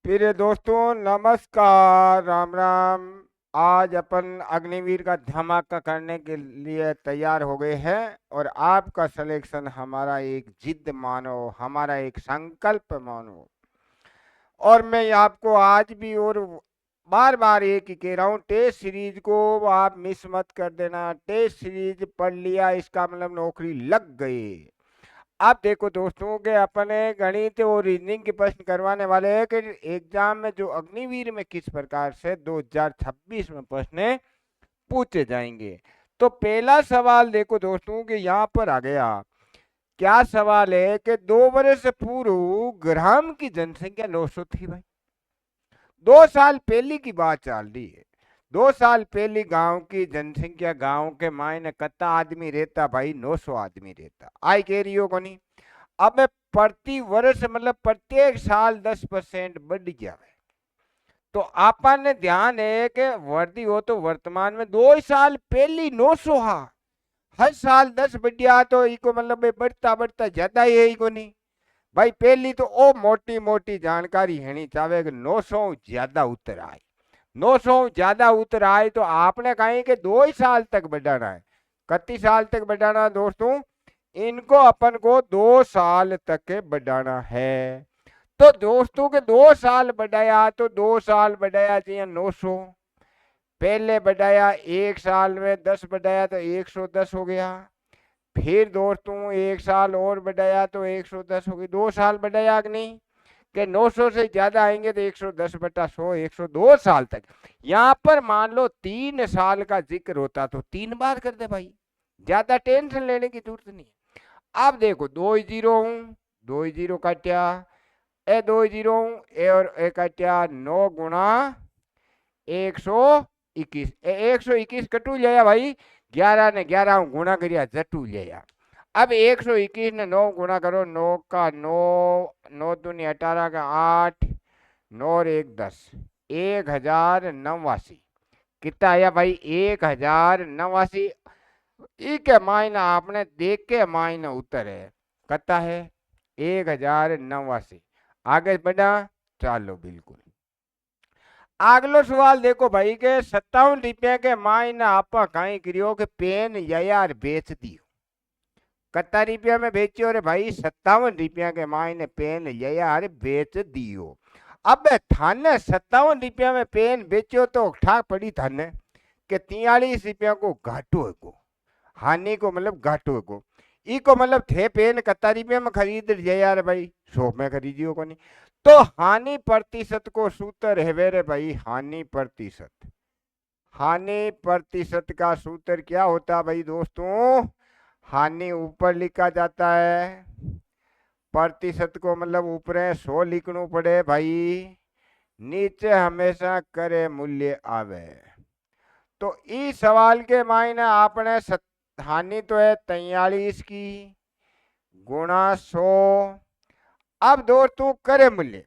प्रिय दोस्तों नमस्कार, राम राम। आज अपन अग्निवीर का धमाका करने के लिए तैयार हो गए हैं और आपका सिलेक्शन हमारा एक जिद मानो, हमारा एक संकल्प मानो। और मैं आपको आज भी और बार बार एक ही कह रहा हूँ, टेस्ट सीरीज को आप मिस मत कर देना। टेस्ट सीरीज पढ़ लिया इसका मतलब नौकरी लग गई। अब देखो दोस्तों के अपने गणित और रीजनिंग के प्रश्न करवाने वाले हैं कि एग्जाम में जो अग्निवीर में किस प्रकार से 2026 में प्रश्न पूछे जाएंगे। तो पहला सवाल देखो दोस्तों कि यहाँ पर आ गया। क्या सवाल है कि 2 वर्ष पूर्व ग्राम की जनसंख्या 900 थी भाई। 2 साल पहले की बात चल रही है। 2 साल पहले गांव की जनसंख्या, गांव के मायने कितना आदमी रहता भाई? 900 आदमी रहता। आई कह रही हो को नहीं? अब प्रति वर्ष मतलब प्रत्येक साल 10% बढ़ गया है। तो आपन ने ध्यान है कि वर्दी हो तो वर्तमान में 2 साल पहली 900 हा, हर साल 10 बढ़िया तो इको मतलब बढ़ता बढ़ता ज्यादा ही है इको नहीं भाई। पहली तो ओ मोटी मोटी जानकारी है चाहे कि 900 ज्यादा उतर आए। 900 ज्यादा उतर आए तो आपने कहा कि 2 ही साल तक बढ़ाना है। कितने साल तक बढ़ाना है दोस्तों? इनको अपन को 2 साल तक बढ़ाना है। तो दोस्तों के 2 साल बढ़ाया तो 2 साल बढ़ाया चाहिए 900। पहले बढ़ाया 1 साल में 10 बढ़ाया तो 110 हो गया। फिर दोस्तों 1 साल और बढ़ाया तो 110 हो गई। 2 साल बढ़ाया कि नहीं? कि 900 से ज्यादा आएंगे तो 110/100 102 साल तक। यहां पर मान लो 3 साल का जिक्र होता तो 3 बार कर दे भाई, ज्यादा टेंशन लेने की जरूरत नहीं। अब देखो 2 ही जीरो हूं, 2 ही जीरो काटिया, ए 2 ही जीरो हूं, ए और ए काटिया, 9 गुणा 121, 121 कटू लिया भाई। 11 ने 11 गुणा करिया जटू लिया। अब 121 ने 9 गुणा करो, 9 का 9, 9 दूनी 18 का 8, 9 और 1 10, 1089। कितना आया भाई? 1089। के मायने आपने देख के मायने उत्तर है कता है 1089। आगे बढ़ा, चलो बिल्कुल। अगलो सवाल देखो भाई के 57 रुपया के मायने आप कहीं करियो कि पेन यार बेच दियो। कितना रुपया में बेचियो रे भाई? 57 रुपया के मायने पेन यार बेच दियो। अब थाने 57 रुपया में पेन बेचो तो ठाक पड़ी थाने के 43 रुपया को घाटो है को, हानि को मतलब घाटो है को। इको मतलब थे पेन कितना रुपया में खरीद यार भाई? 100 में खरीदियो को नहीं। तो हानि प्रतिशत को सूत्र है वे रे भाई, हानि प्रतिशत। हानि प्रतिशत का सूत्र क्या होता है भाई दोस्तों? हानि ऊपर लिखा जाता है, प्रतिशत को मतलब ऊपर 100 लिखना पड़े भाई, नीचे हमेशा करे मूल्य आवे। तो इस सवाल के मायने आपने हानि तो है 43 की गुणा 100। अब दोस्तों करे मूल्य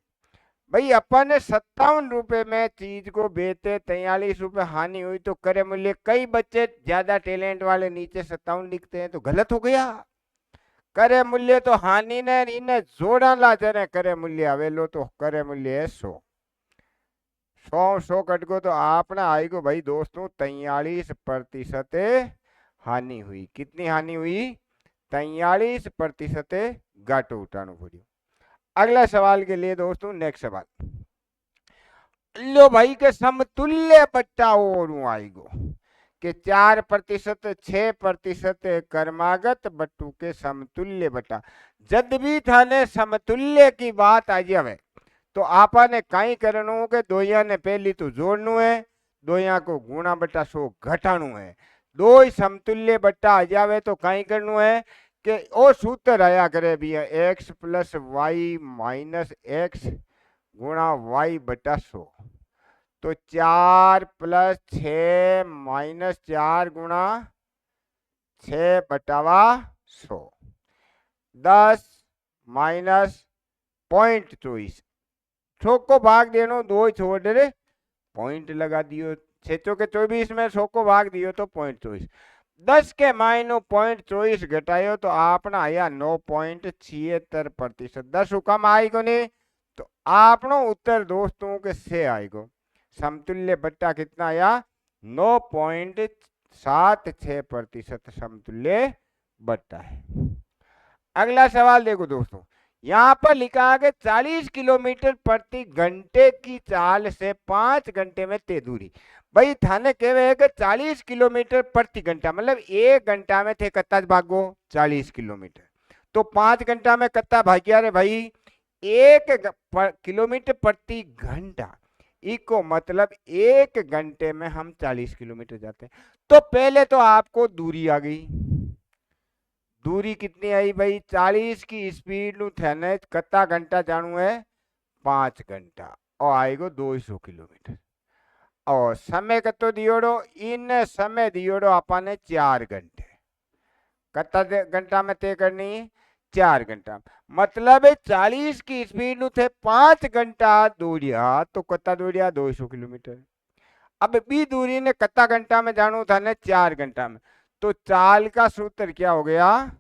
भाई, अपन ने 57 रुपए में चीज को बेचे, 43 रुपए हानि हुई तो करे मूल्य। कई बच्चे ज्यादा टैलेंट वाले नीचे 57 लिखते हैं तो गलत हो गया। करे मूल्य तो हानि ने इन्हें जोड़ा ला जने करे मूल्य आवेलो तो करे मूल्य है 100। 100 कट को तो आपने आएगो भाई दोस्तों 43% हानि हुई। कितनी हानि हुई? 43% घाटो उठाना पड़ियो। अगला सवाल के लिए दोस्तों नेक्स्ट सवाल लो भाई के समतुल्य बट्टा और आएगो कि 4%, 6% कर्मागत बट्टू के समतुल्य बट्टा। जब भी थाने समतुल्य की बात आ जावे तो आपा ने कई करनो के दोया ने पहली तो जोड़नु है, दोया को गुणा बट्टा 100 घटाणु है। दो ही समतुल्य बट्टा आ जावे तो कई करनु है कि ओ सूत्र आया करे भी x plus y minus x गुणा वाई बटा 100। तो 4 + 6 - 4 गुणा 6 बटावा 100, 10 - 0.24। 100 को भाग देनो, 2 छोड़ दे पॉइंट लगा दियो। 6 के 24 में 100 को भाग दियो तो 0.24। 10 के मायनो 0.24 घटायो तो आपने आया 9.76%। 10 कम आई को नहीं तो आपनो उत्तर दोस्तों के से आएगो समतुल्य बट्टा कितना आया 9.76% समतुल्य बट्टा है। अगला सवाल देखो दोस्तों, यहां पर लिखा है कि 40 किलोमीटर प्रति घंटे की चाल से 5 घंटे में तय दूरी। भाई थाने कहे है कि 40 किलोमीटर प्रति घंटा मतलब 1 घंटा में थे कत्ता भागो 40 किलोमीटर, तो 5 घंटा में कत्ता भाग्या रे भाई 1 किलोमीटर प्रति घंटा, इको मतलब 1 घंटे में हम 40 किलोमीटर जाते हैं। तो पहले तो आपको दूरी आ गई, दूरी कितनी आई भाई 40 की स्पीड नु थे कत्ता घंटा जानू है 5 घंटा और आएगो 200 किलोमीटर। और समय कतो दियोड़ो इन समय दियोड़ो आपने 4 घंटे, कत्ता घंटा में तय करनी 4 घंटा, मतलब 40 की स्पीड नु थे 5 घंटा दौड़िया तो कत्ता दौड़िया 200 किलोमीटर। अब बी दूरी ने कत्ता घंटा में जानू था ने 4 घंटा में, तो चाल का सूत्र क्या हो गया,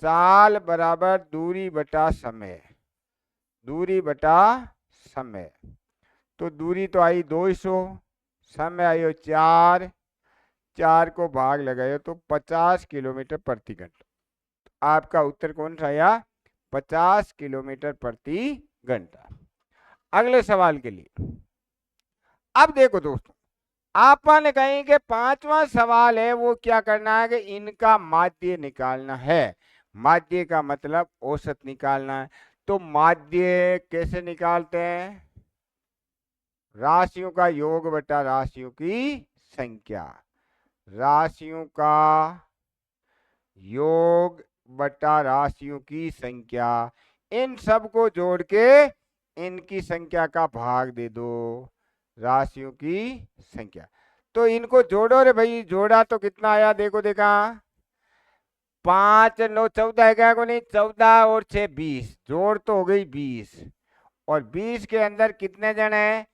चाल बराबर दूरी बटा समय, दूरी बटा समय। तो दूरी तो आई 200, समय आयो 4, 4 को भाग लगाए तो 50 किलोमीटर प्रति घंटा। तो आपका उत्तर कौन सा आया 50 किलोमीटर प्रति घंटा। अगले सवाल के लिए अब देखो दोस्तों, आपने कहें कि 5वां सवाल है वो क्या करना है कि इनका माध्य निकालना है। माध्य का मतलब औसत निकालना है। तो माध्य कैसे निकालते हैं, राशियों का योग बटा राशियों की संख्या, राशियों का योग बटा राशियों की संख्या, इन सब को जोड़ के इनकी संख्या का भाग दे दो, राशियों की संख्या। तो इनको जोड़ो रे भाई, जोड़ा तो कितना आया देखो, देखा 5 9 14 है क्या को नहीं, 14 और 6 20, जोड़ तो हो गई 20, और 20 के अंदर कितने जन है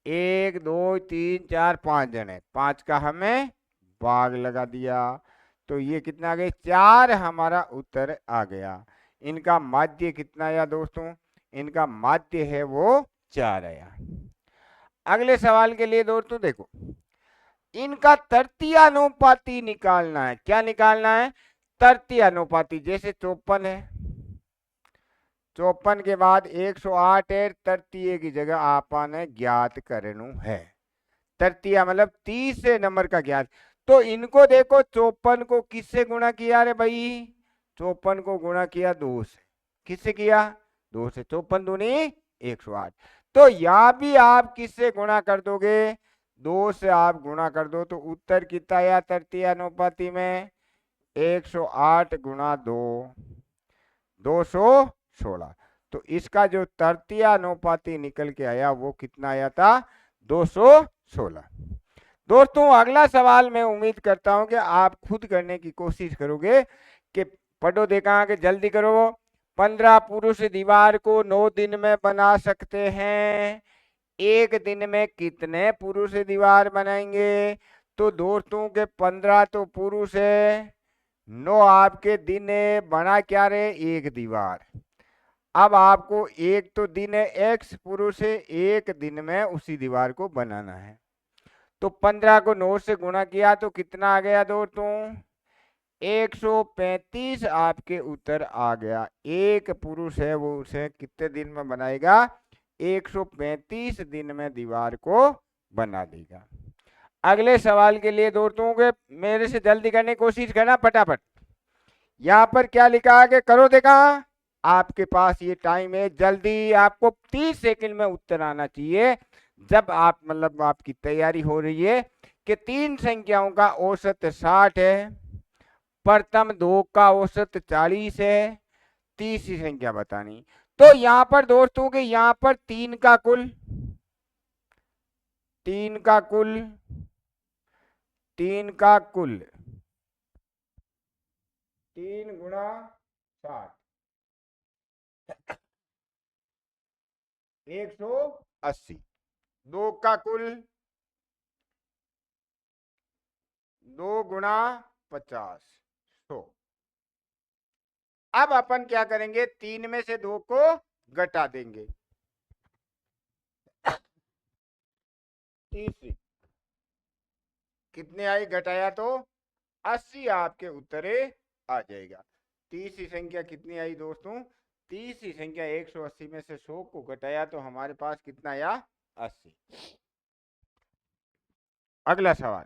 1 2 3 4 5 जन है, 5 का हमें भाग लगा दिया, तो ये कितना आ गया 4 हमारा उत्तर आ गया। इनका माध्य कितना आया दोस्तों, इनका माध्य है वो 4 आया। अगले सवाल के लिए दोस्तों देखो, इनका तृतीयानुपाती निकालना है। क्या निकालना है, तृतीयानुपाती। जैसे 54 है, 54 के बाद 108 है, तृतीय की जगह आपने ज्ञात करनु है। तृतीय मतलब 30 नंबर का ज्ञात। तो इनको देखो 54 को किससे गुणा किया रे भाई, 54 को गुणा किया 2 से, किससे किया 2 से, 54 दूनी 108। तो यहां भी आप किससे गुणा कर दोगे, 2 से आप गुणा कर दो, तो उत्तर कितना आया तृतीय अनुपाति में 108 गुणा 2 216। तो इसका जो तृतीय अनुपाति निकल के आया वो कितना आया था 216। दोस्तों अगला सवाल मैं उम्मीद करता हूं कि आप खुद करने की कोशिश करोगे कि पढ़ो, देखा कि जल्दी करो। 15 पुरुष दीवार को 9 दिन में बना सकते हैं, 1 दिन में कितने पुरुष दीवार बनाएंगे। तो दोस्तों के 15 तो पुरुष है, 9 आपके दिन है, बना क्या रे 1 दीवार। अब आपको एक तो दिन है, एक्स पुरुष है, 1 दिन में उसी दीवार को बनाना है। तो 15 को 9 से गुणा किया तो कितना आ गया दोस्तों 135 आपके उत्तर आ गया। एक पुरुष है वो उसे कितने दिन में बनाएगा 135 दिन में दीवार को बना देगा। अगले सवाल के लिए दोस्तों के मेरे से जल्दी करने की कोशिश करना फटाफट। यहां पर क्या लिखा है कि करो, देखा आपके पास ये टाइम है, जल्दी आपको 30 सेकंड में उत्तर आना चाहिए। जब आप मतलब आपकी तैयारी हो रही है कि 3 संख्याओं का औसत 60 है, प्रथम 2 का औसत 40 है, तीसरी संख्या बतानी। तो यहां पर दोस्तों के यहां पर 3 का कुल 3 का कुल 3 का कुल 3 गुणा 60 180। 2 का कुल 2 गुणा 50 100। अब अपन क्या करेंगे 3 में से 2 को घटा देंगे, तीसरी कितने आई घटाया तो 80 आपके उत्तरे आ जाएगा। तीसरी संख्या कितनी आई दोस्तों? तीसरी संख्या 180 में से 100 को घटाया तो हमारे पास कितना आया? 80। अगला सवाल,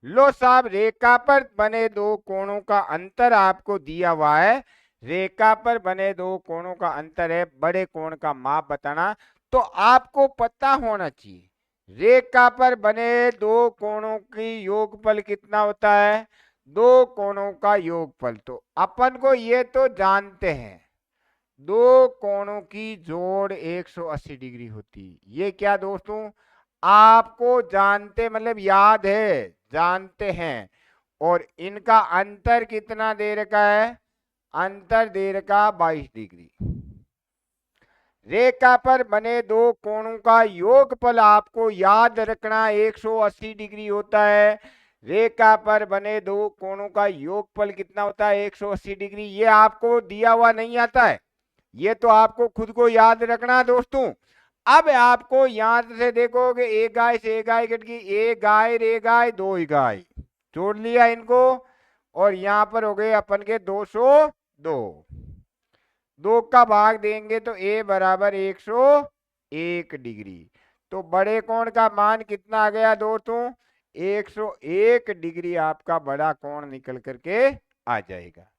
लो साहब रेखा पर बने दो कोणों का अंतर आपको दिया हुआ है। रेखा पर बने दो कोणों का अंतर है, बड़े कोण का माप बताना। तो आपको पता होना चाहिए रेखा पर बने दो कोणों की योगफल कितना होता है? दो कोणों का योगफल तो अपन को ये तो जानते हैं, दो कोणों की जोड़ 180 डिग्री होती। ये क्या दोस्तों आपको जानते मतलब याद है, जानते हैं। और इनका अंतर कितना दे रखा है? अंतर दे रखा 22 डिग्री। रेखा पर बने दो कोणों का योगफल आपको याद रखना 180 डिग्री होता है। रेखा पर बने दो कोणों का योगफल कितना होता है? 180 डिग्री। ये आपको दिया हुआ नहीं आता है, ये तो आपको खुद को याद रखना दोस्तों। अब आपको यहां से देखोगे एक गाय से एक गाय कट गई, एक गाय रे गाय दो ही गाय, जोड़ लिया इनको और यहां पर हो गए अपन के 202। 2 का भाग देंगे तो a बराबर 101 डिग्री। तो बड़े कोण का मान कितना आ गया दोस्तों? 101 डिग्री आपका बड़ा कोण निकल करके आ जाएगा।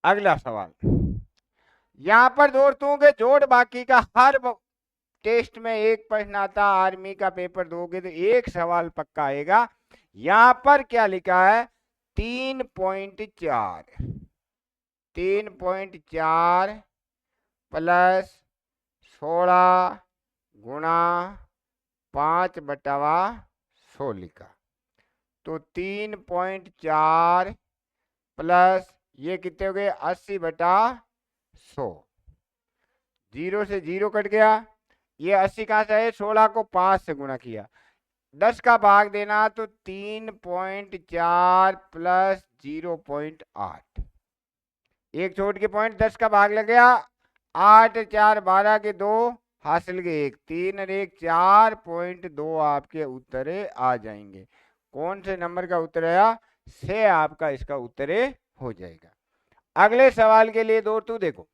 अगला सवाल, यहां पर दोस्तों के जोड़ बाकी का हर टेस्ट में एक प्रश्न आता, आर्मी का पेपर दोगे तो एक सवाल पक्का आएगा। यहां पर क्या लिखा है? 3.4 3.4 प्लस 16 गुणा 5/100 लिखा। तो 3.4 प्लस ये कितने हो गए? 80/100। 0 से 0 कट गया। ये 80 कहां से है? 16 को 5 से गुणा किया। 10 का भाग देना तो 3.4 प्लस 0.8। एक छोड़ के पॉइंट 10 का भाग लग गया। 8 4 12 के 2 हासिल के 1, 3 और 1 4.2 आपके उत्तरे आ जाएंगे। कौन से नंबर का उत्तर आया? से आपका इसका उत्तरे हो जाएगा। अगले सवाल के लिए दोस्तों देखो,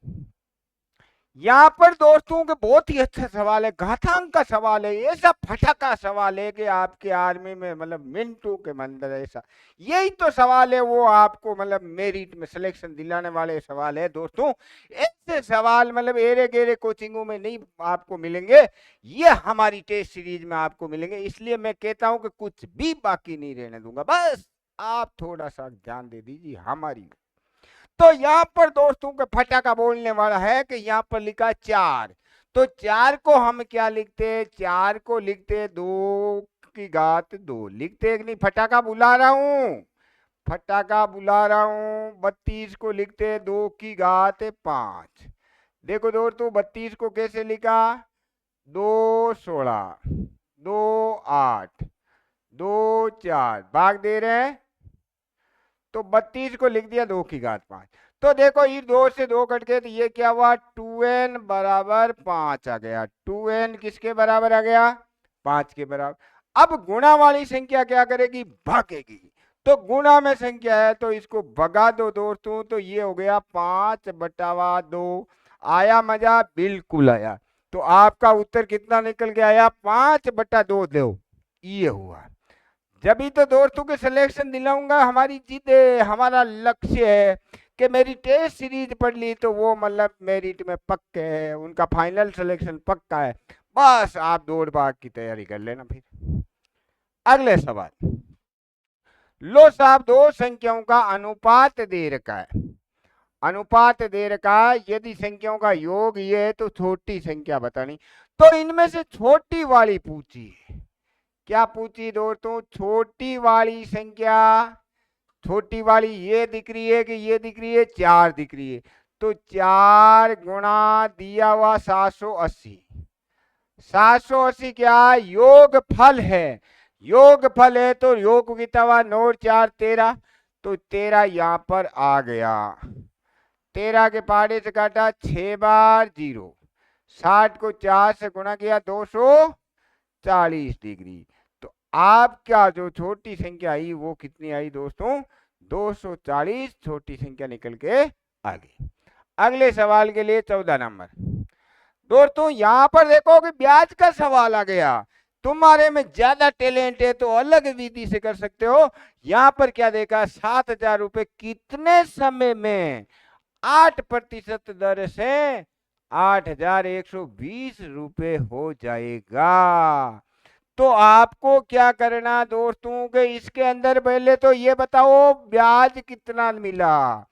यहां पर दोस्तों के बहुत ही अच्छा सवाल है, घातांक का सवाल है, ऐसा फटाका सवाल है कि आपके आर्मी में मतलब मिनटों के अंदर ऐसा यही तो सवाल है वो आपको मतलब मेरिट में सिलेक्शन दिलाने वाले सवाल है दोस्तों। ऐसे सवाल मतलब एरे गेरे कोचिंगों में नहीं आपको मिलेंगे, ये हमारी टेस्ट सीरीज में आपको मिलेंगे। इसलिए मैं कहता हूं कि कुछ भी बाकी नहीं रहने दूंगा, बस आप थोड़ा सा ध्यान दे दीजिए हमारी। तो यहाँ पर दोस्तों का फटाका बोलने वाला है कि यहाँ पर लिखा 4, तो 4 को हम क्या लिखते? 4 को लिखते 2 लिखते कि नहीं? फटाका बुला रहा हूं, फटाका बुला रहा हूं। 32 को लिखते 2 देखो दोस्तों 32 को कैसे लिखा? 2 16 2 8 2 4 भाग दे रहे हैं तो 32 को लिख दिया 2 की घात 5। तो देखो ये 2 से 2 कट गए तो ये क्या हुआ? 2n बराबर 5 आ गया। 2n किसके बराबर आ गया? 5 के बराबर। अब गुणा वाली संख्या क्या करेगी? भागेगी। तो गुणा में संख्या है तो इसको भगा दो दोस्तों, तो ये हो गया 5/2। आया मजा? बिल्कुल आया। तो आपका उत्तर कितना निकल के आया? 5/2 दो। ये हुआ। जब ही तो दोस्तों के सिलेक्शन दिलाऊंगा, हमारी जिद है, हमारा लक्ष्य है कि मेरी टेस्ट सीरीज पढ़ ली तो वो मतलब मेरिट में पक्के है, उनका फाइनल सिलेक्शन पक्का है। बस आप दौड़ भाग की तैयारी कर लेना। फिर अगले सवाल, लो साहब दो संख्याओं का अनुपात दे रखा है, अनुपात दे रखा है। यदि संख्याओं का योग ये है तो छोटी संख्या बतानी। तो इनमें से छोटी वाली पूछी, क्या पूछी दोस्तों? छोटी वाली संख्या। छोटी वाली ये दिख रही है कि ये दिख रही है? 4 दिख रही है। तो 4 गुणा दिया हुआ 780। 780 क्या? योग फल है। योग फल है तो योग कितना? 9 4 13। तो 13 यहां पर आ गया। 13 के पहाड़े से काटा 6 बार 0। 60 को 4 से गुणा किया 200 40 डिग्री। तो आपका जो छोटी संख्या आई वो कितनी आई दोस्तों? 240 छोटी संख्या निकल के आ गई। अगले सवाल के लिए 14 नंबर। दोस्तों यहां पर देखो कि ब्याज का सवाल आ गया। तुम्हारे में ज्यादा टैलेंट है तो अलग विधि से कर सकते हो। यहां पर क्या देखा, 7,000 रुपए कितने समय में 8% दर से 8,120 रुपए हो जाएगा। तो आपको क्या करना दोस्तों के इसके अंदर पहले तो ये बताओ ब्याज कितना मिला।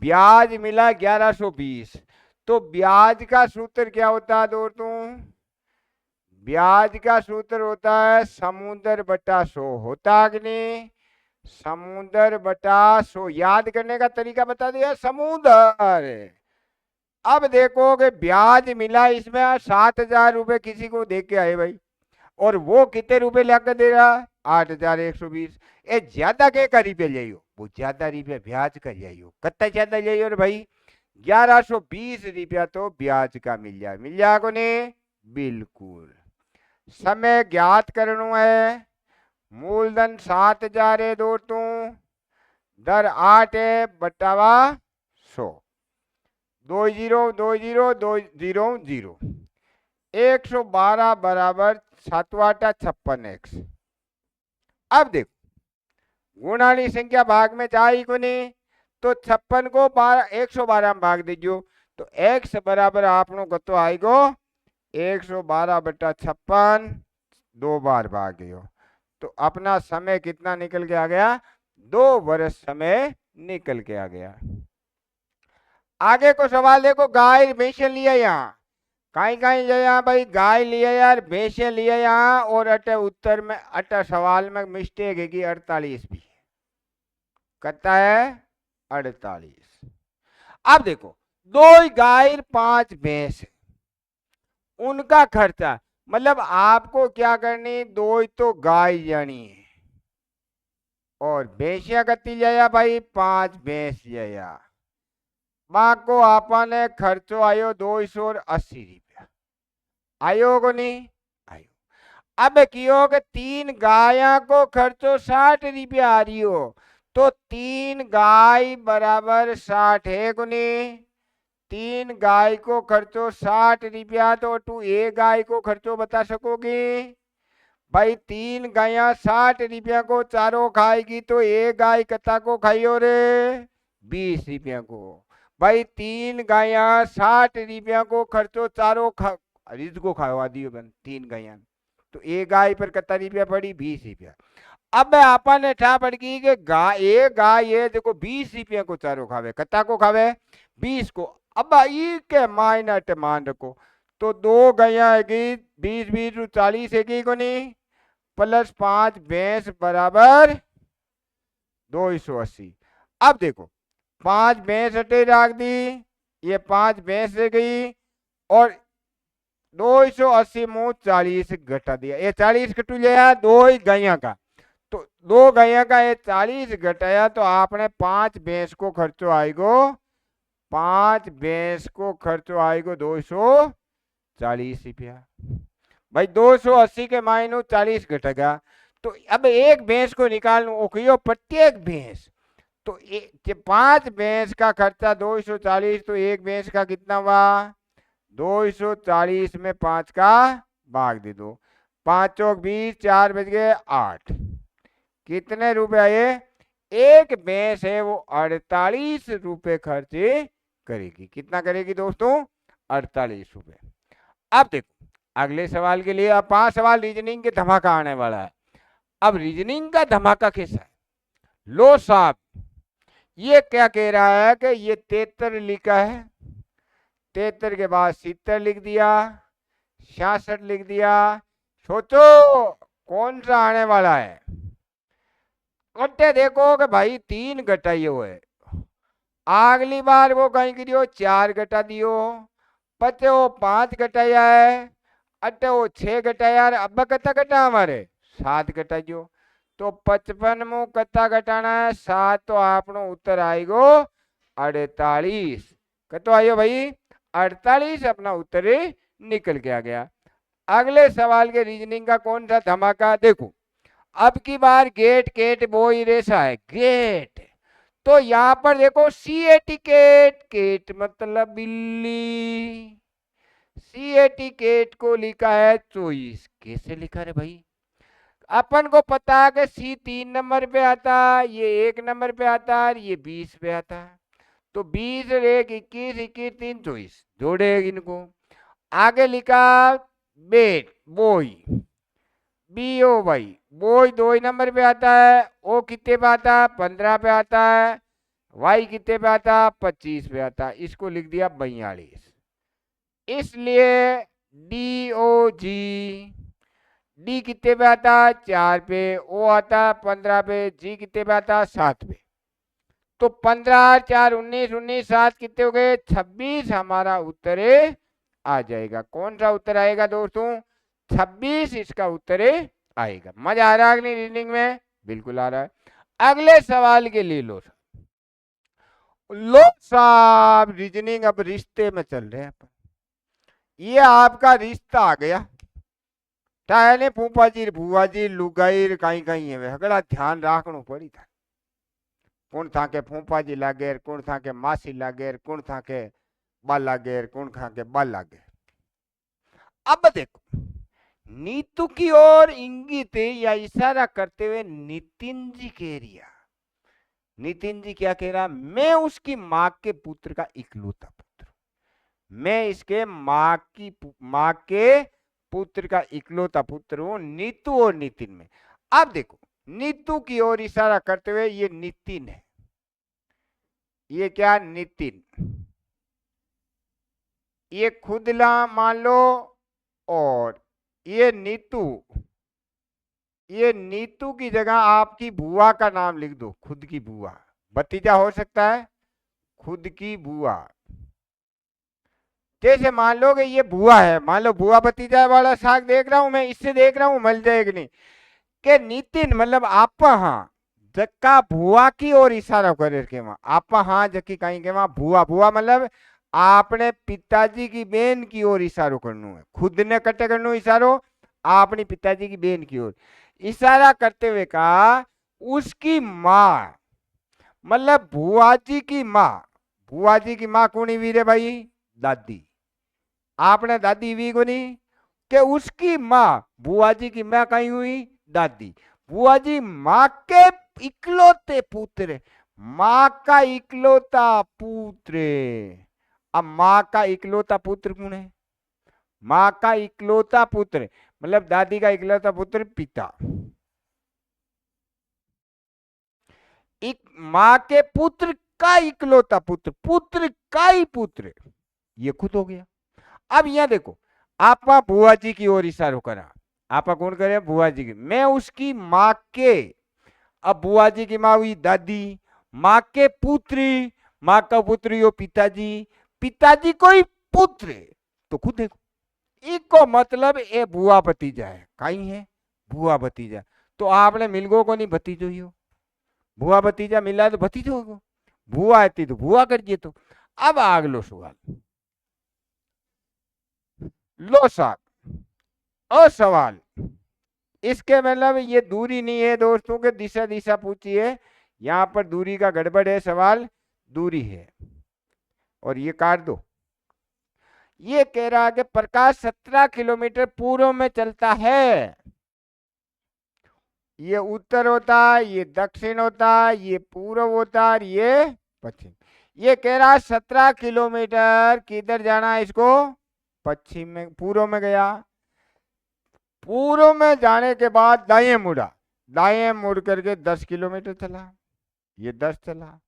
ब्याज मिला 1120। तो ब्याज का सूत्र क्या होता है दोस्तों? ब्याज का सूत्र होता है समुद्र बटा 100 होता कि नहीं? समुद्र बटा 100 याद करने का तरीका बता दिया, समुद्र। अब देखो कि ब्याज मिला इसमें 7,000 रुपए किसी को दे के आए भाई, और वो कितने रुपए लाकर दे रहा? 8,120। ये ज्यादा के का रुपये ले, वो ज्यादा रुपया ब्याज का ले, कितना ज्यादा ले रे भाई? 1120 रुपया तो ब्याज का मिल जाए को नहीं? बिल्कुल। समय ज्ञात करना है। मूलधन 7,000 है दोस्तों, दर 8 है, बटावा 100। 20 112 बराबर 7/56x। अब देखो गुणाली संख्या भाग में जाए को नहीं, तो 56 को 112 में भाग दीजिए। तो x बराबर आपनो कतो आएगो 112/56, 2 बार भाग गयो। तो अपना समय कितना निकल के आ गया? 2 वर्ष समय निकल के आ गया। आगे को सवाल देखो, गाय भैंसे लिया यहाँ, कहीं कहीं यहाँ भाई गाय लिया यार, भैंसे लिया यहाँ, और अटे उत्तर में अटे सवाल में मिस्टेक है कि 48 भी है। कितना है? 48। अब देखो 2 गाय 5 भैंस है, उनका खर्चा मतलब आपको क्या करनी, 2 तो गाय जानी है और भैंसिया कती जाया भाई 5 भैंस जाया। को आपने खर्चो आयो 280 रुपया आयो को नहीं आयो। अब कियो के 3 गाया को खर्चो 60 रुपया आ रही हो, तो 3 गाय बराबर 60 है को नहीं? 3 गाय को खर्चो 60 रुपया, तो तू एक गाय को खर्चो बता सकोगी भाई? 3 गाया 60 रुपया को चारों खाएगी, तो एक गाय कता को खाइयो रे? 20 रुपया को। भाई 3 गाया 60 रुपया को खर्चो चारों रिज को खावा दियो बन 3 गाया, तो एक गाय पर कितना रुपया पड़ी? 20 रुपया। अब आपने ठा पड़ गई कि एक गाय ये देखो 20 रुपया को चारों खावे, कत्ता को खावे? 20 को। अब के मायने मान रखो, तो 2 गाया है 20 20 40 है को नहीं, प्लस 5 भैंस बराबर 280। अब देखो 5 भैंस हटे रख दी, ये 5 भैंस रह गई, और 280 मुँह 40 घटा दिया, ये 40 घटू लिया 2 गाया का, तो 2 गाया का ये 40 घटाया, तो आपने 5 भैंस को खर्चो आएगो, 5 भैंस को खर्चो आएगो 240 रुपया। भाई 280 के माइनस 40 घटेगा, तो अब एक भैंस को निकालू प्रत्येक भैंस, तो 5 भैंस का खर्चा 240, तो एक भैंस का कितना हुआ? 240 में 5 का भाग दे दो, 5 चौक 20, 4 बज गए 8। कितने रुपए आए? एक भैंस है वो 48 रुपए खर्च करेगी। कितना करेगी दोस्तों? 48 रुपए। अब देखो अगले सवाल के लिए, अब 5 सवाल रीजनिंग के धमाका आने वाला है। अब रीजनिंग का धमाका कैसा है? लो साहब, ये क्या कह रहा है कि ये 73 लिखा है, 73 के बाद 70 लिख दिया, 66 लिख दिया, सोचो कौन सा आने वाला है? कट्टे देखो कि भाई 3 घटाइए हुए, अगली बार वो कहीं करियो 4 घटा दियो, पचे वो 5 घटाया है, अटे वो 6 घटाया, अब कत्ता घटा हमारे 7 घटाइयो, तो 55 में कत्ता घटाना है 7, तो आपनो उत्तर आएगो 48। कतो आयो भाई? 48 अपना उत्तर निकल के आ गया। अगले सवाल के रीजनिंग का कौन सा धमाका देखो। अब की बार गेट केट बॉय रेसा है गेट, तो यहां पर देखो CAT केट, केट मतलब बिल्ली, CAT केट को लिखा है 24। कैसे लिखा रे भाई? अपन को पता है कि C 3 नंबर पे आता है, ये 1 नंबर पे आता है, ये 20 पे आता है। तो 20 और 1 21, 21 3 24, जोड़े इनको। आगे लिखा बेट बॉय, BO भाई, बॉय 2 नंबर पे आता है, O कितने पे आता है 15 पे आता है, Y कितने पे आता है 25 पे आता है, इसको लिख दिया 42। इसलिए DOG, डी कितने पे आता है 4 पे, O आता है 15 पे, G कितने पे आता है 7 पे। तो 15 4 19 19 7 कितने हो गए 26, हमारा उत्तर आ जाएगा। कौन सा उत्तर आएगा दोस्तों? 26 इसका उत्तर आएगा। मजा आ रहा है अगली रीडिंग में? बिल्कुल आ रहा है। अगले सवाल के लिए लो साहब रीजनिंग, अब रिश्ते में चल रहे हैं। ये आपका रिश्ता आ गया, टाने फूफा जी भूआ जी लुगाई कहीं कहीं है हगड़ा ध्यान रखना पड़ी था। कौन था के फूफा जी लागे, कौन था के मासी लागे, कौन था के बा लागे, कौन था के बा लागे। अब देखो नीतू की ओर इंगित या इशारा करते हुए नितिन जी कह रिया, नितिन जी क्या कह रहा? मैं उसकी माँ के पुत्र का इकलौता पुत्र, मैं इसके माँ के पुत्र का इकलौता पुत्र हूं, नीतू और नितिन में। अब देखो नीतू की ओर इशारा करते हुए ये नितिन है, ये क्या नितिन, ये खुदला मान लो, और ये नीतू, ये नीतू की जगह आपकी बुआ का नाम लिख दो, खुद की बुआ, भतीजा हो सकता है, खुद की बुआ। जैसे मान लो कि ये बुआ है, मान लो बुआ भतीजा वाला साग देख रहा हूं मैं, इससे देख रहा हूं मल जाएगी नहीं, के नितिन मतलब आप हाँ जक्का बुआ की ओर इशारा करे के वहां आप हाँ जक्की कहीं के वहां बुआ, बुआ मतलब आपने पिताजी की बहन की ओर इशारो करना है, खुद ने कटे करना इशारो, आपने पिताजी की बहन की ओर इशारा करते हुए कहा उसकी माँ, मतलब बुआ जी की माँ, बुआ जी की माँ कौन हुई रे भाई? दादी। आपने दादी हुई को नहीं कि उसकी माँ, बुआ जी की माँ कहीं हुई दादी, बुआ जी माँ के इकलौते पुत्र, माँ का इकलौता पुत्र। अब माँ का इकलौता पुत्र कौन है? माँ का इकलौता पुत्र मतलब दादी का इकलौता पुत्र पिता, एक माँ के पुत्र का इकलौता पुत्र, पुत्र का ही पुत्र, ये खुद हो गया। अब यहां देखो आपा बुआ जी की ओर इशारा करा, आपा कौन करे? बुआ जी की, मैं उसकी माँ के, अब बुआ जी की माँ हुई दादी, माँ के पुत्री, माँ का पुत्र यो पिताजी, पिताजी कोई पुत्र, तो खुद देखो इको मतलब ए बुआ भतीजा है, कहीं है बुआ भतीजा, तो आपने मिलगो को नहीं भतीजो यो, बुआ भतीजा मिला तो भतीजो होगो, बुआ आती तो बुआ कर दिए। तो अब अगलो सवाल लो साहब, और सवाल इसके मतलब ये दूरी नहीं है दोस्तों के, दिशा दिशा पूछी है, यहां पर दूरी का गड़बड़ है, सवाल दूरी है और ये काट दो। ये कह रहा है कि प्रकाश 17 किलोमीटर पूर्व में चलता है, ये उत्तर होता है, ये दक्षिण होता है, ये पूर्व होता है, ये पश्चिम। ये कह रहा है 17 किलोमीटर किधर जाना है इसको? पश्चिम में, पूर्व में गया, पूर्व में जाने के बाद दाएं मुड़ा, दाएं मुड़ करके 10 किलोमीटर चला, ये 10 चला,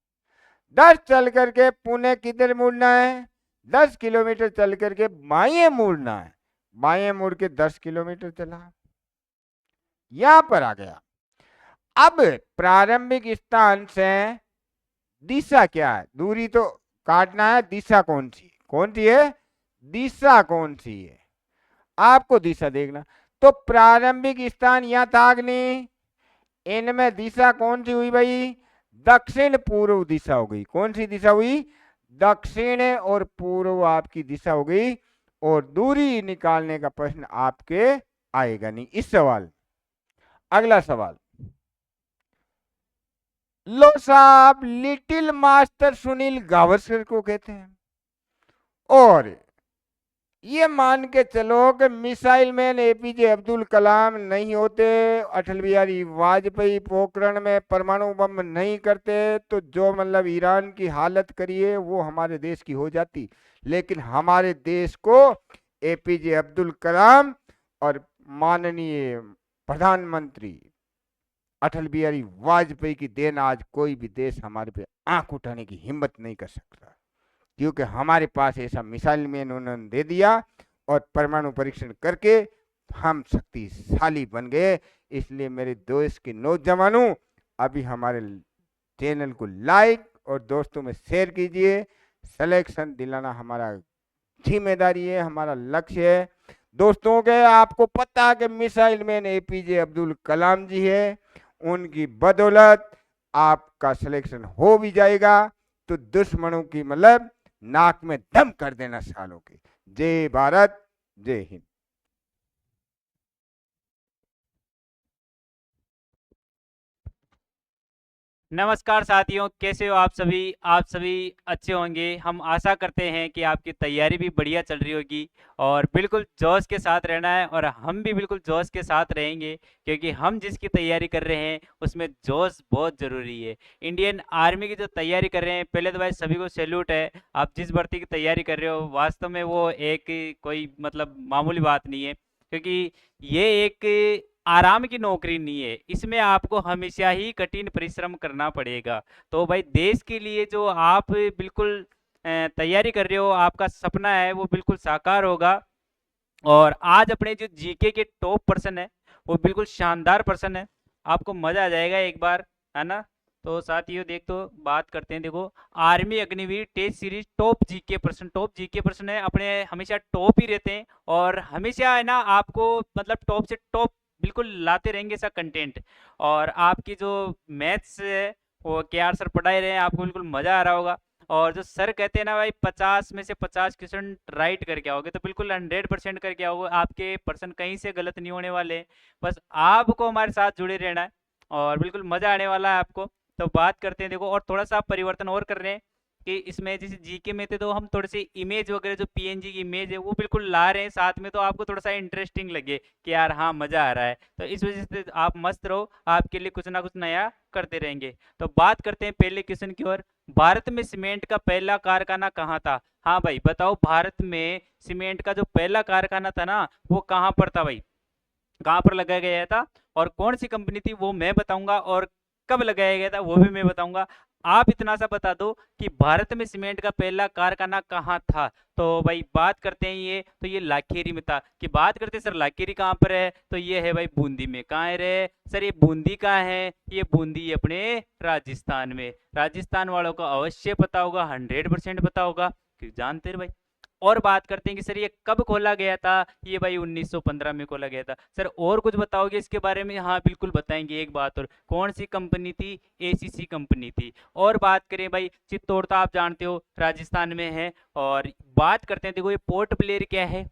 10 चल करके पुणे किधर मुड़ना है? 10 किलोमीटर चल करके बाएं मुड़ना है, बाएं मुड़ के 10 किलोमीटर चला, यहां पर आ गया। अब प्रारंभिक स्थान से दिशा क्या है? दूरी तो काटना है, दिशा कौन सी है? दिशा कौन सी है आपको दिशा देखना। तो प्रारंभिक स्थान यहां था अग्नि, इनमें दिशा कौन सी हुई भाई? दक्षिण पूर्व दिशा हो गई। कौन सी दिशा हुई? दक्षिण और पूर्व आपकी दिशा हो गई, और दूरी निकालने का प्रश्न आपके आएगा नहीं इस सवाल। अगला सवाल, लो साहब लिटिल मास्टर सुनील गावस्कर को कहते हैं, और ये मान के चलो कि missile man APJ Abdul Kalam नहीं होते, अटल बिहारी वाजपेयी पोखरण में परमाणु बम नहीं करते, तो जो मतलब ईरान की हालत करिए वो हमारे देश की हो जाती। लेकिन हमारे देश को एपीजे अब्दुल कलाम और माननीय प्रधानमंत्री अटल बिहारी वाजपेयी की देन आज कोई भी देश हमारे पे आंख उठाने की हिम्मत नहीं कर सकता, क्योंकि हमारे पास ऐसा मिसाइल मैन उन्होंने दे दिया और परमाणु परीक्षण करके हम शक्तिशाली बन गए। इसलिए मेरे देश के नौजवानों, अभी हमारे चैनल को लाइक और दोस्तों में शेयर कीजिए। सिलेक्शन दिलाना हमारा जिम्मेदारी है, हमारा लक्ष्य है। दोस्तों के आपको पता है कि missile man APJ Abdul Kalam जी है, उनकी बदौलत आपका सिलेक्शन हो भी जाएगा, तो दुश्मनों की मतलब नाक में दम कर देना सालों के। जय भारत, जय हिंद। नमस्कार साथियों, कैसे हो आप सभी अच्छे होंगे। हम आशा करते हैं कि आपकी तैयारी भी बढ़िया चल रही होगी और बिल्कुल जोश के साथ रहना है, और हम भी बिल्कुल जोश के साथ रहेंगे, क्योंकि हम जिसकी तैयारी कर रहे हैं उसमें जोश बहुत ज़रूरी है। इंडियन आर्मी की जो तैयारी कर रहे हैं, पहले तो भाई सभी को सैल्यूट है। आप जिस भर्ती की तैयारी कर रहे हो वास्तव में वो एक कोई मतलब मामूली बात नहीं है, क्योंकि ये एक आराम की नौकरी नहीं है, इसमें आपको हमेशा ही कठिन परिश्रम करना पड़ेगा। तो भाई देश के लिए जो आप बिल्कुल तैयारी कर रहे हो, आपका सपना है वो बिल्कुल साकार होगा। और आज अपने जो जीके के टॉप पर्सन है वो बिल्कुल शानदार पर्सन है, आपको मजा आ जाएगा एक बार, है ना। तो साथियों देख तो बात करते हैं, देखो army Agniveer test series top GK person है, अपने हमेशा टॉप ही रहते हैं और हमेशा है ना आपको मतलब टॉप से टॉप बिल्कुल लाते रहेंगे ऐसा कंटेंट। और आपकी जो मैथ्स है वो के आर सर पढ़ाई रहे हैं, आपको बिल्कुल मजा आ रहा होगा। और जो सर कहते हैं ना भाई 50 में से 50 क्वेश्चन राइट करके आओगे तो बिल्कुल 100% करके आओगे, आपके पर्सन कहीं से गलत नहीं होने वाले। बस आपको हमारे साथ जुड़े रहना है और बिल्कुल मजा आने वाला है आपको। तो बात करते हैं, देखो और थोड़ा सा परिवर्तन और कर रहे हैं कि इसमें जैसे जीके में थे तो हम थोड़े से इमेज वगैरह जो पीएनजी की इमेज है वो बिल्कुल ला रहे हैं साथ में, तो आपको थोड़ा सा इंटरेस्टिंग लगे कि यार हाँ मजा आ रहा है। तो इस वजह से आप मस्त रहो, आपके लिए कुछ ना कुछ नया करते रहेंगे। तो बात करते हैं पहले क्वेश्चन की ओर, भारत में सीमेंट का पहला कारखाना कहाँ था। हाँ भाई बताओ, भारत में सीमेंट का जो पहला कारखाना था ना वो कहाँ पर था भाई, कहाँ पर लगाया गया था और कौन सी कंपनी थी वो मैं बताऊंगा, और कब लगाया गया था वो भी मैं बताऊंगा। आप इतना सा बता दो कि भारत में सीमेंट का पहला कारखाना कहाँ था। तो भाई बात करते हैं, ये तो ये लाखेरी में था। कि बात करते हैं सर लाखेरी कहाँ पर है, तो ये है भाई बूंदी में। कहाँ है रे सर, ये बूंदी कहाँ है, ये बूंदी अपने राजस्थान में। राजस्थान वालों को अवश्य पता होगा, 100% पता होगा कि जानते हैं भाई। और बात करते हैं कि सर ये कब खोला गया था, ये भाई 1915 में खोला गया था। सर और कुछ बताओगे इसके बारे में, हाँ बिल्कुल बताएंगे। एक बात और, कौन सी कंपनी थी, एसीसी कंपनी थी। और बात करें भाई चित्तौड़ तो आप जानते हो राजस्थान में है। और बात करते हैं, देखो ये पोर्ट ब्लेयर क्या है।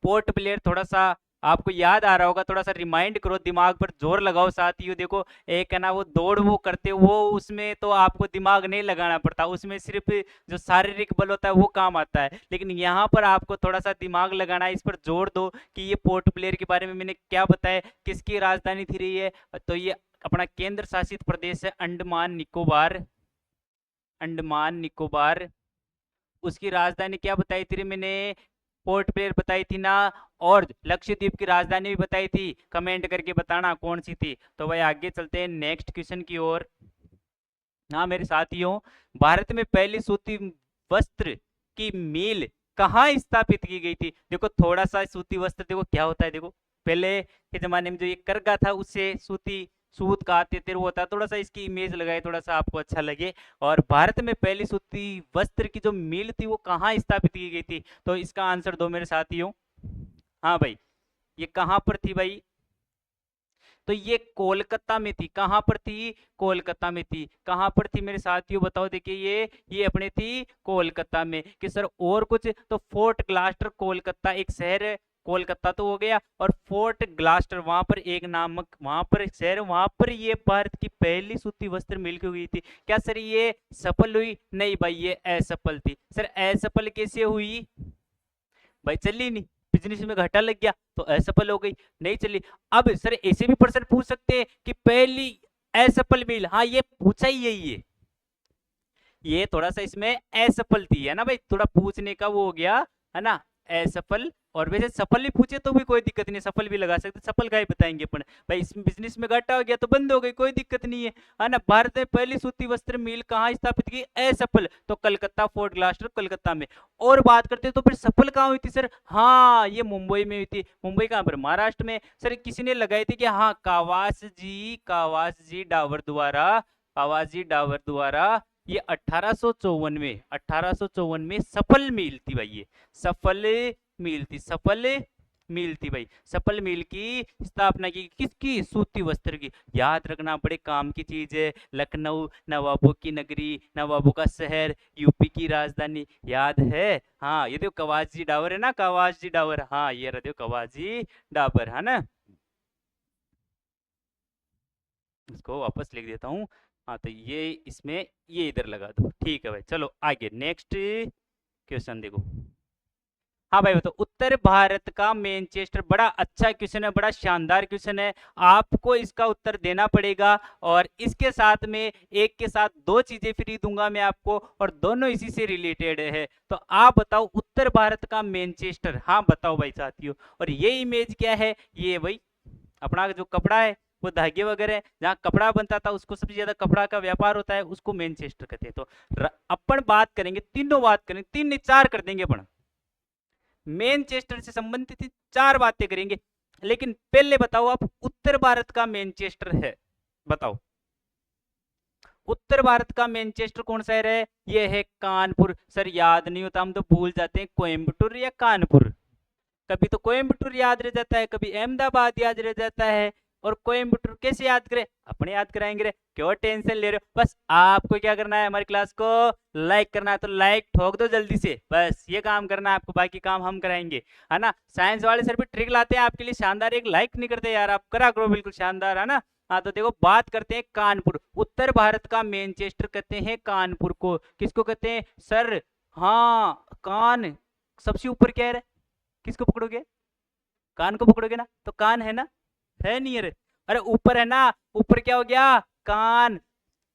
पोर्ट ब्लेयर थोड़ा सा आपको याद आ रहा होगा, थोड़ा सा रिमाइंड करो, दिमाग पर जोर लगाओ साथियों। देखो एक है ना वो दौड़ वो करते हो वो, उसमें तो आपको दिमाग नहीं लगाना पड़ता, उसमें सिर्फ जो शारीरिक बल होता है वो काम आता है। लेकिन यहाँ पर आपको थोड़ा सा दिमाग लगाना है, इस पर जोर दो कि ये पोर्ट ब्लेयर के बारे में मैंने क्या बताया, किसकी राजधानी थी रही है। तो ये अपना केंद्र शासित प्रदेश है अंडमान निकोबार, अंडमान निकोबार। उसकी राजधानी क्या बताई थी मैंने, पोर्ट ब्लेयर बताई थी ना। और लक्षद्वीप की राजधानी भी बताई थी, कमेंट करके बताना कौन सी थी। तो भाई आगे चलते हैं नेक्स्ट क्वेश्चन की ओर। हाँ मेरे साथियों, भारत में पहली सूती वस्त्र की मिल कहाँ स्थापित की गई थी। देखो थोड़ा सा सूती वस्त्र देखो क्या होता है, देखो पहले के जमाने में जो ये करगा था उससे सूती सूत का आते थे वो होता है। थोड़ा सा इसकी इमेज लगाए, थोड़ा सा आपको अच्छा लगे। और भारत में पहली सूती वस्त्र की जो मिल थी वो कहाँ स्थापित की गई थी, तो इसका आंसर दो मेरे साथियों। हाँ भाई ये कहाँ पर थी भाई, तो ये कोलकाता में थी। कहाँ पर थी? कोलकाता में थी। कहाँ पर थी मेरे साथियों बताओ? देखिए ये अपने थी कोलकाता में। कि सर और कुछ? तो फोर्ट ग्लास्टर कोलकाता एक शहर है, कोलकाता तो हो गया, और फोर्ट ग्लास्टर वहां पर एक नामक वहां पर एक शहर, वहां पर ये भारत की पहली सूती वस्त्र मिल की हुई थी। क्या सर ये सफल हुई? नहीं भाई, ये असफल थी। सर असफल कैसे हुई? भाई चली नहीं, बिजनेस में घाटा लग गया तो असफल हो गई, नहीं चली। अब सर ऐसे भी प्रश्न पूछ सकते हैं कि पहली असफल मिल, हाँ ये पूछा ही यही है, ये थोड़ा सा इसमें असफल थी, है ना भाई, थोड़ा पूछने का वो हो गया, है ना, असफल। और वैसे सफल भी पूछे तो भी कोई दिक्कत नहीं, सफल भी लगा सकते, सफल का ही बताएंगे अपन। भाई इसमें बिजनेस में घाटा हो गया तो बंद हो गई, कोई दिक्कत नहीं है ना। भारत में पहली सूती वस्त्र मिल कहाँ स्थापित की? असफल, तो कलकत्ता, फोर्ट ग्लास्टर कलकत्ता में। और बात करते हैं तो फिर सफल कहाँ हुई थी सर? हाँ ये मुंबई में हुई थी। मुंबई कहाँ पर? महाराष्ट्र में। सर किसी ने लगाई थी कि हाँ कावास जी डावर द्वारा, कावास डावर द्वारा ये 1854 में सफल मील थी भाई, ये सफल मील थी, सफल मील थी भाई, सफल मील की स्थापना की। किसकी? सूती वस्त्र की। याद रखना बड़े काम की चीज है। लखनऊ नवाबों की नगरी, नवाबों का शहर, यूपी की राजधानी, याद है? हाँ ये देखो कवासी डाबर है ना, कवासी डाबर, हाँ ये रहा देखो कवासी डाबर, है ना। इसको वापस लिख देता हूँ। हाँ तो ये इसमें ये इधर लगा दो, ठीक है भाई। चलो आगे नेक्स्ट क्वेश्चन देखो। हाँ भाई बताओ, उत्तर भारत का मैनचेस्टर, बड़ा अच्छा क्वेश्चन है, बड़ा शानदार क्वेश्चन है, आपको इसका उत्तर देना पड़ेगा। और इसके साथ में एक के साथ दो चीजें फ्री दूंगा मैं आपको, और दोनों इसी से रिलेटेड है। तो आप बताओ उत्तर भारत का मैनचेस्टर, हाँ बताओ भाई साथियों। और ये इमेज क्या है? ये भाई अपना जो कपड़ा है, वो धागे वगैरह जहाँ कपड़ा बनता था, उसको सबसे ज्यादा कपड़ा का व्यापार होता है, उसको मैनचेस्टर कहते हैं। तो अपन बात करेंगे, तीनों बात करेंगे, तीन नहीं चार कर देंगे अपन, मैनचेस्टर से संबंधित चार बातें करेंगे। लेकिन पहले बताओ आप, उत्तर भारत का मैनचेस्टर है, बताओ उत्तर भारत का मैनचेस्टर कौन सा शहर है? ये है कानपुर। सर याद नहीं होता, हम तो भूल जाते हैं कोयम्बटूर या कानपुर। कभी तो कोयम्बटूर याद रह जाता है, कभी अहमदाबाद याद रह जाता है। और कोयम्बटूर कैसे याद करें? अपने याद कराएंगे रे, क्यों टेंशन ले रहे हो? बस आपको क्या करना है, हमारी क्लास को लाइक करना है, तो लाइक ठोक दो जल्दी से, बस ये काम करना है आपको, बाकी काम हम कराएंगे, है ना। साइंस वाले सर भी ट्रिक लाते हैं आपके लिए शानदार, एक लाइक नहीं करते यार, आप करा करो बिल्कुल शानदार, है ना। हाँ तो देखो बात करते हैं कानपुर, उत्तर भारत का मैनचेस्टर कहते हैं कानपुर को। किसको कहते हैं सर? हाँ कान सबसे ऊपर क्या है? किसको पकड़ोगे? कान को पकड़ोगे ना, तो कान है ना, है नहीं? अरे अरे ऊपर है ना, ऊपर क्या हो गया? कान।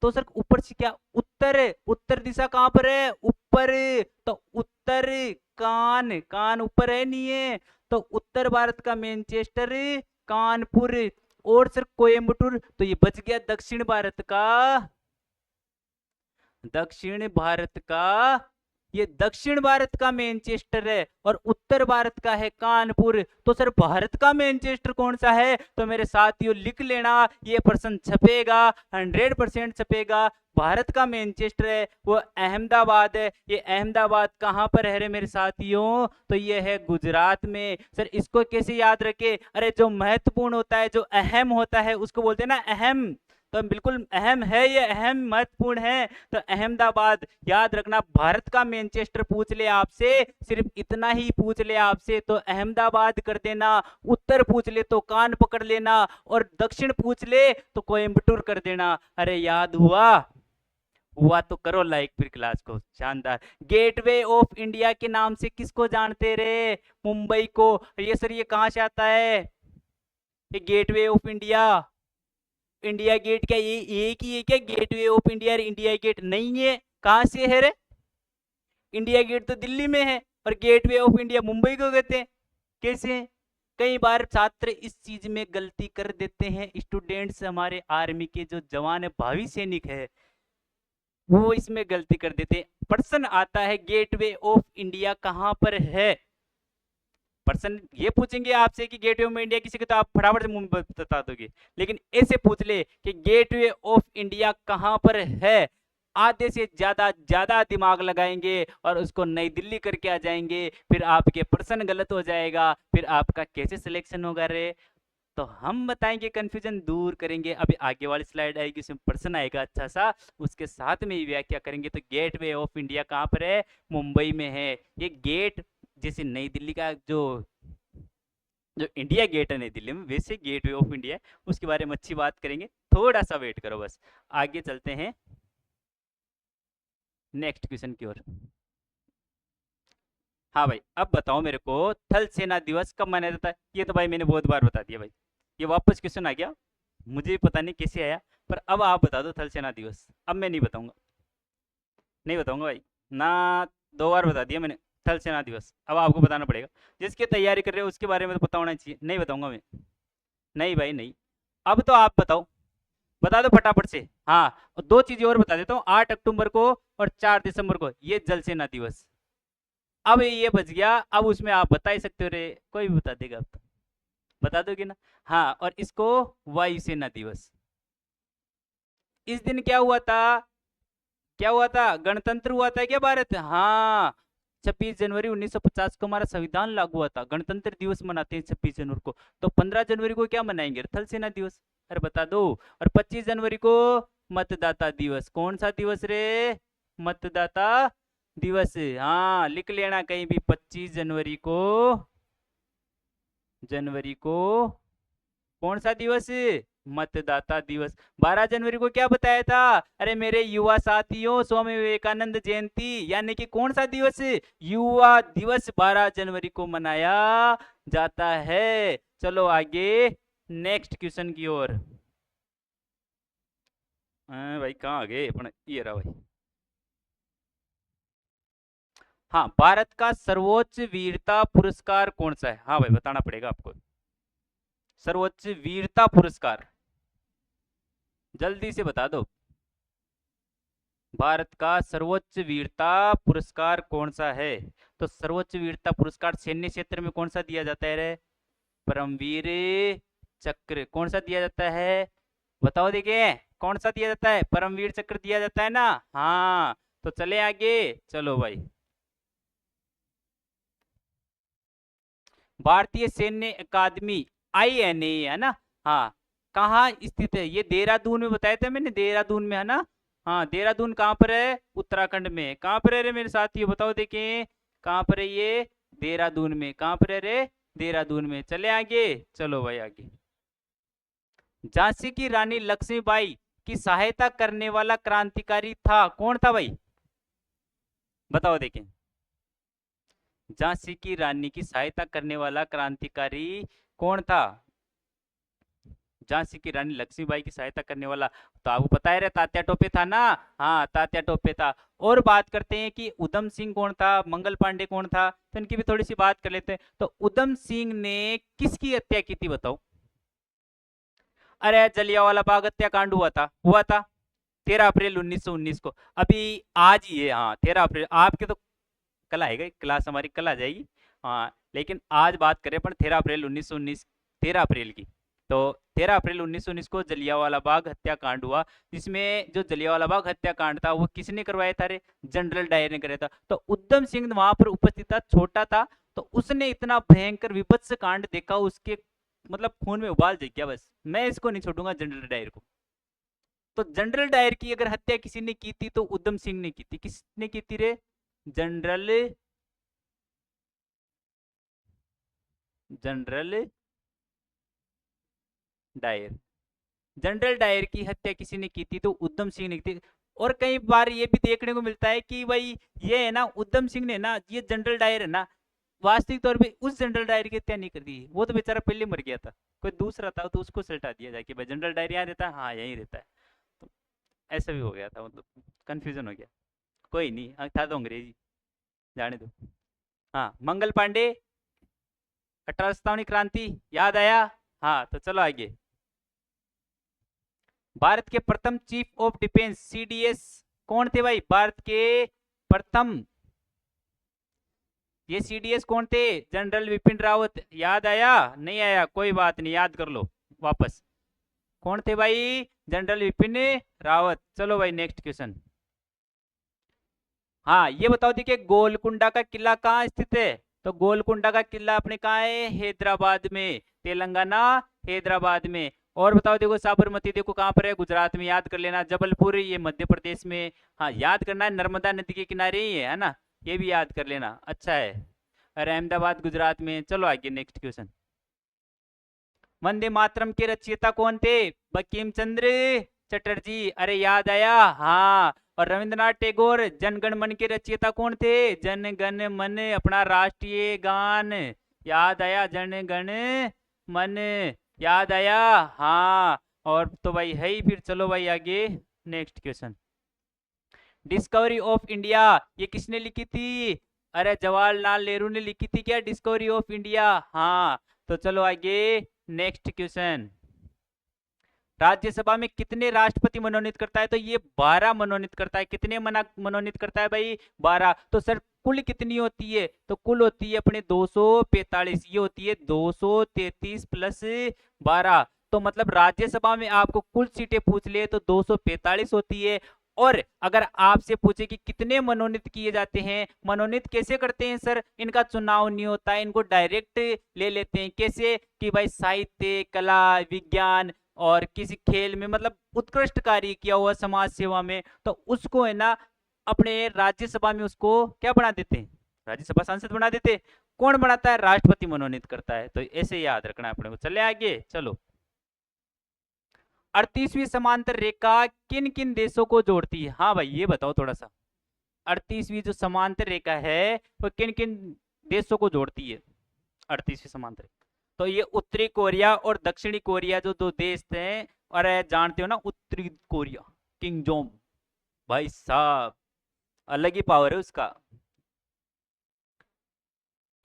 तो सर ऊपर से क्या? उत्तर, उत्तर दिशा कहां पर है? ऊपर, तो उत्तर कान, कान ऊपर है नहीं है। तो उत्तर भारत का मैनचेस्टर कानपुर। और सर कोयम्बटूर, तो ये बच गया दक्षिण भारत का, दक्षिण भारत का, ये दक्षिण भारत का मैनचेस्टर है, और उत्तर भारत का है कानपुर। तो सर भारत का मैनचेस्टर कौन सा है? तो मेरे साथियों लिख लेना, ये प्रश्न छपेगा, 100% छपेगा। भारत का मैनचेस्टर है वो अहमदाबाद है। ये अहमदाबाद कहाँ पर है रे मेरे साथियों? तो ये है गुजरात में। सर इसको कैसे याद रखे? अरे जो महत्वपूर्ण होता है, जो अहम होता है, उसको बोलते हैं ना अहम। तो बिल्कुल अहम है, ये अहम महत्वपूर्ण है। तो अहमदाबाद याद रखना। भारत का मैनचेस्टर पूछ ले आपसे, सिर्फ इतना ही पूछ ले आपसे, तो अहमदाबाद कर देना। उत्तर पूछ ले तो कान पकड़ लेना, और दक्षिण पूछ ले तो कोयम्बटूर कर देना। अरे याद हुआ? हुआ तो करो लाइक फिर क्लास को, शानदार। गेटवे ऑफ इंडिया के नाम से किसको जानते रे? मुंबई को। ये सर ये कहां से आता है? ये gateway of India, India gate, क्या ये एक ही है क्या gateway of India? India gate नहीं है, कहां से है रे? इंडिया गेट तो दिल्ली में है, और गेटवे ऑफ इंडिया मुंबई को कहते हैं। कैसे? कई बार छात्र इस चीज में गलती कर देते हैं, स्टूडेंट्स हमारे आर्मी के जो जवान है, भावी सैनिक है, वो इसमें गलती कर देते हैं। प्रश्न आता है गेटवे ऑफ इंडिया कहां पर है? पर्सन ये पूछेंगे आपसे कि गेटवे ऑफ इंडिया किसी को, तो आप फटाफट से मुंह बता दोगे। लेकिन ऐसे पूछ ले कि गेटवे ऑफ इंडिया कहां पर है, आधे से ज्यादा दिमाग लगाएंगे और उसको नई दिल्ली करके आ जाएंगे, फिर आपके प्रश्न गलत हो जाएगा, फिर आपका कैसे सिलेक्शन होगा रे? तो हम बताएंगे, कंफ्यूजन दूर करेंगे। अभी आगे वाली स्लाइड आएगी, उसमें प्रश्न आएगा अच्छा सा, उसके साथ में ही व्याख्या करेंगे। तो गेटवे ऑफ इंडिया कहाँ पर है? मुंबई में है। ये गेट जैसे नई दिल्ली का जो जो इंडिया गेट है नई दिल्ली में, वैसे गेटवे ऑफ इंडिया है, उसके बारे में अच्छी बात करेंगे। थोड़ा सा वेट करो बस, आगे चलते हैं नेक्स्ट क्वेश्चन की ओर। हाँ भाई, अब बताओ मेरे को, थल सेना दिवस कब मनाया जाता है? ये तो भाई मैंने बहुत बार बता दिया भाई, ये वापस क्वेश्चन आ गया, मुझे भी पता नहीं कैसे आया, पर अब आप बता दो थल सेना दिवस। अब मैं नहीं बताऊंगा, नहीं बताऊंगा भाई ना, 2 बार बता दिया मैंने थल सेना दिवस, अब आपको बताना पड़ेगा। जिसकी तैयारी कर रहे हो उसके बारे में तो पता होना चाहिए। नहीं बताऊंगा मैं, नहीं भाई नहीं। अब तो आप बताओ, बता दो फटाफट से। हाँ, और 2 चीजें और बता देता हूँ, 8 अक्टूबर को और 4 दिसंबर को ये जल सेना दिवस। अब ये बच गया, अब उसमें आप बता ही सकते हो रे, कोई भी बता देगा, अब तो बता दोगे ना। हाँ, और इसको वायुसेना दिवस। इस दिन क्या हुआ था? क्या हुआ था? गणतंत्र हुआ था क्या भारत? हाँ, 26 जनवरी 1950 को हमारा संविधान लागू हुआ था। गणतंत्र दिवस मनाते हैं 26 जनवरी को। तो 15 जनवरी को क्या मनाएंगे? थल सेना दिवस। अरे बता दो। और 25 जनवरी को मतदाता दिवस। कौन सा दिवस रे? मतदाता दिवस। हाँ, लिख लेना कहीं भी, 25 जनवरी को कौन सा दिवस? मतदाता दिवस। 12 जनवरी को क्या बताया था? अरे मेरे युवा साथियों, स्वामी विवेकानंद जयंती, यानी कि कौन सा दिवस? युवा दिवस 12 जनवरी को मनाया जाता है। चलो आगे नेक्स्ट क्वेश्चन की ओर। भाई कहाँ आ गए अपन? ये रहा भाई। हाँ, भारत का सर्वोच्च वीरता पुरस्कार कौन सा है? हाँ भाई, बताना पड़ेगा आपको। सर्वोच्च वीरता पुरस्कार जल्दी से बता दो। भारत का सर्वोच्च वीरता पुरस्कार कौन सा है? तो सर्वोच्च वीरता पुरस्कार सैन्य क्षेत्र में कौन सा दिया जाता है रे? परमवीर चक्र। कौन सा दिया जाता है? बताओ देखिए, कौन सा दिया जाता है? परमवीर चक्र दिया जाता है ना। हाँ, तो चले आगे। चलो भाई, भारतीय सैन्य अकादमी, INA है ना। हाँ, कहाँ स्थित है? ये देहरादून में बताया था मैंने, देहरादून में है ना। हाँ, देहरादून कहाँ पर है? उत्तराखंड में। कहाँ पर है रे मेरे साथियों, बताओ देखें, कहाँ पर है ये? देहरादून में। कहाँ पर है रे? देहरादून में। चले आगे, चलो भाई आगे। झांसी की रानी लक्ष्मीबाई की सहायता करने वाला क्रांतिकारी था, कौन था भाई? बताओ देखें। झांसी की रानी की सहायता करने वाला क्रांतिकारी कौन था? झांसी की रानी लक्ष्मीबाई की सहायता करने वाला, तो आपको पता है रे, तात्या टोपे था ना। हाँ, तात्या टोपे था। और बात करते हैं कि उधम सिंह कौन था, मंगल पांडे कौन था, तो इनकी भी थोड़ी सी बात कर लेते हैं। तो उधम सिंह ने किसकी हत्या की थी बताओ? अरे जलियांवाला बाग हत्याकांड हुआ था 13 अप्रैल 1919 को। अभी आज ही है, हाँ 13 अप्रैल। आपके तो कल आएगा, क्लास हमारी कल आ जाएगी। हाँ, लेकिन आज बात करें अपन 13 अप्रैल 1919, 13 अप्रैल की। तो 13 अप्रैल 1919 को जलियांवाला बाग हत्याकांड हुआ, जिसमें जो जलियांवाला बाग हत्याकांड था वो किसने करवाया था रे? जनरल डायर ने कराया था। तो उधम सिंह वहां पर उपस्थित था, छोटा था, तो उसने इतना भयंकर विभत्स कांड देखा, उसके मतलब खून में उबाल जग गया। बस मैं इसको नहीं छोड़ूंगा, जनरल डायर को। तो जनरल डायर की अगर हत्या किसी ने की थी तो उधम सिंह ने की थी। किसने की थी रे? General general Dyer. General Dyer की हत्या किसी ने की थी तो उधम सिंह ने की थी। और कई बार ये भी देखने को मिलता है कि भाई ये है ना, उधम सिंह ने ना, ये जनरल डायर है ना, वास्तविक तौर पे उस जनरल डायर की हत्या नहीं कर दी। वो तो बेचारा पहले मर गया था, कोई दूसरा था, तो उसको सल्टा दिया जाके, भाई जनरल डायर यहाँ रहता है, हाँ यहीं रहता है। तो ऐसा भी हो गया था, मतलब कंफ्यूजन हो गया। कोई नहीं, था तो अंग्रेजी, जाने दो। हाँ, मंगल पांडे, 1857 क्रांति, याद आया। हाँ, तो चलो आगे। भारत के प्रथम चीफ ऑफ डिफेंस, CDS, कौन थे भाई? भारत के प्रथम, ये CDS कौन थे? जनरल विपिन रावत। याद आया? नहीं आया, कोई बात नहीं, याद कर लो वापस। कौन थे भाई? जनरल विपिन रावत। चलो भाई नेक्स्ट क्वेश्चन। हाँ, ये बताओ देखिए, गोलकुंडा का किला कहाँ स्थित है? तो गोलकुंडा का किला अपने कहाँ है? हैदराबाद में, तेलंगाना हैदराबाद में। और बताओ, देखो साबरमती देखो कहाँ पर है, गुजरात में, याद कर लेना। जबलपुर ये मध्य प्रदेश में, हाँ याद करना है, नर्मदा नदी के किनारे ही है ना, ये भी याद कर लेना, अच्छा है। और अहमदाबाद गुजरात में। चलो आगे नेक्स्ट क्वेश्चन। वंदे मातरम के रचयिता कौन थे? बंकिम चंद्र चटर्जी। अरे याद आया, हाँ। और रविंद्रनाथ टैगोर जनगण मन के रचयिता कौन थे? जनगण मन, अपना राष्ट्रीय गान, याद आया, जनगण मन, याद आया, हाँ। और तो भाई है ही, फिर चलो भाई आगे next question. Discovery of India ये किसने लिखी थी? अरे जवाहरलाल नेहरू ने लिखी थी क्या डिस्कवरी ऑफ इंडिया? हाँ। तो चलो आगे नेक्स्ट क्वेश्चन। राज्यसभा में कितने राष्ट्रपति मनोनीत करता है? तो ये 12 मनोनीत करता है। कितने मनोनीत करता है भाई? 12। तो सर कुल कितनी होती है? तो कुल होती है अपने 245, ये होती है 233 प्लस 12। तो मतलब राज्यसभा में आपको कुल सीटें पूछ ले तो 245 होती है। और अगर आपसे पूछे कि कितने मनोनीत किए जाते हैं, मनोनीत कैसे करते हैं सर? इनका चुनाव नहीं होता है, इनको डायरेक्ट ले लेते हैं। कैसे? कि भाई साहित्य, कला, विज्ञान और किसी खेल में, मतलब उत्कृष्ट कार्य किया हुआ समाज सेवा में, तो उसको है ना अपने राज्यसभा में उसको क्या बना देते हैं? राज्यसभा सांसद बना देते हैं। कौन बनाता है? राष्ट्रपति मनोनीत करता है। तो ऐसे याद रखना है अपने को। चले आगे, चलो। 38वीं समांतर रेखा किन किन देशों को जोड़ती है? हाँ भाई ये बताओ थोड़ा सा। 38वीं जो समांतर रेखा है वो किन किन देशों को जोड़ती है? 38वीं समांतर रेखा, तो ये उत्तरी कोरिया और दक्षिणी कोरिया जो दो देश थे। और जानते हो ना उत्तरी कोरिया, किंग जोम, भाई साहब अलग ही पावर है उसका।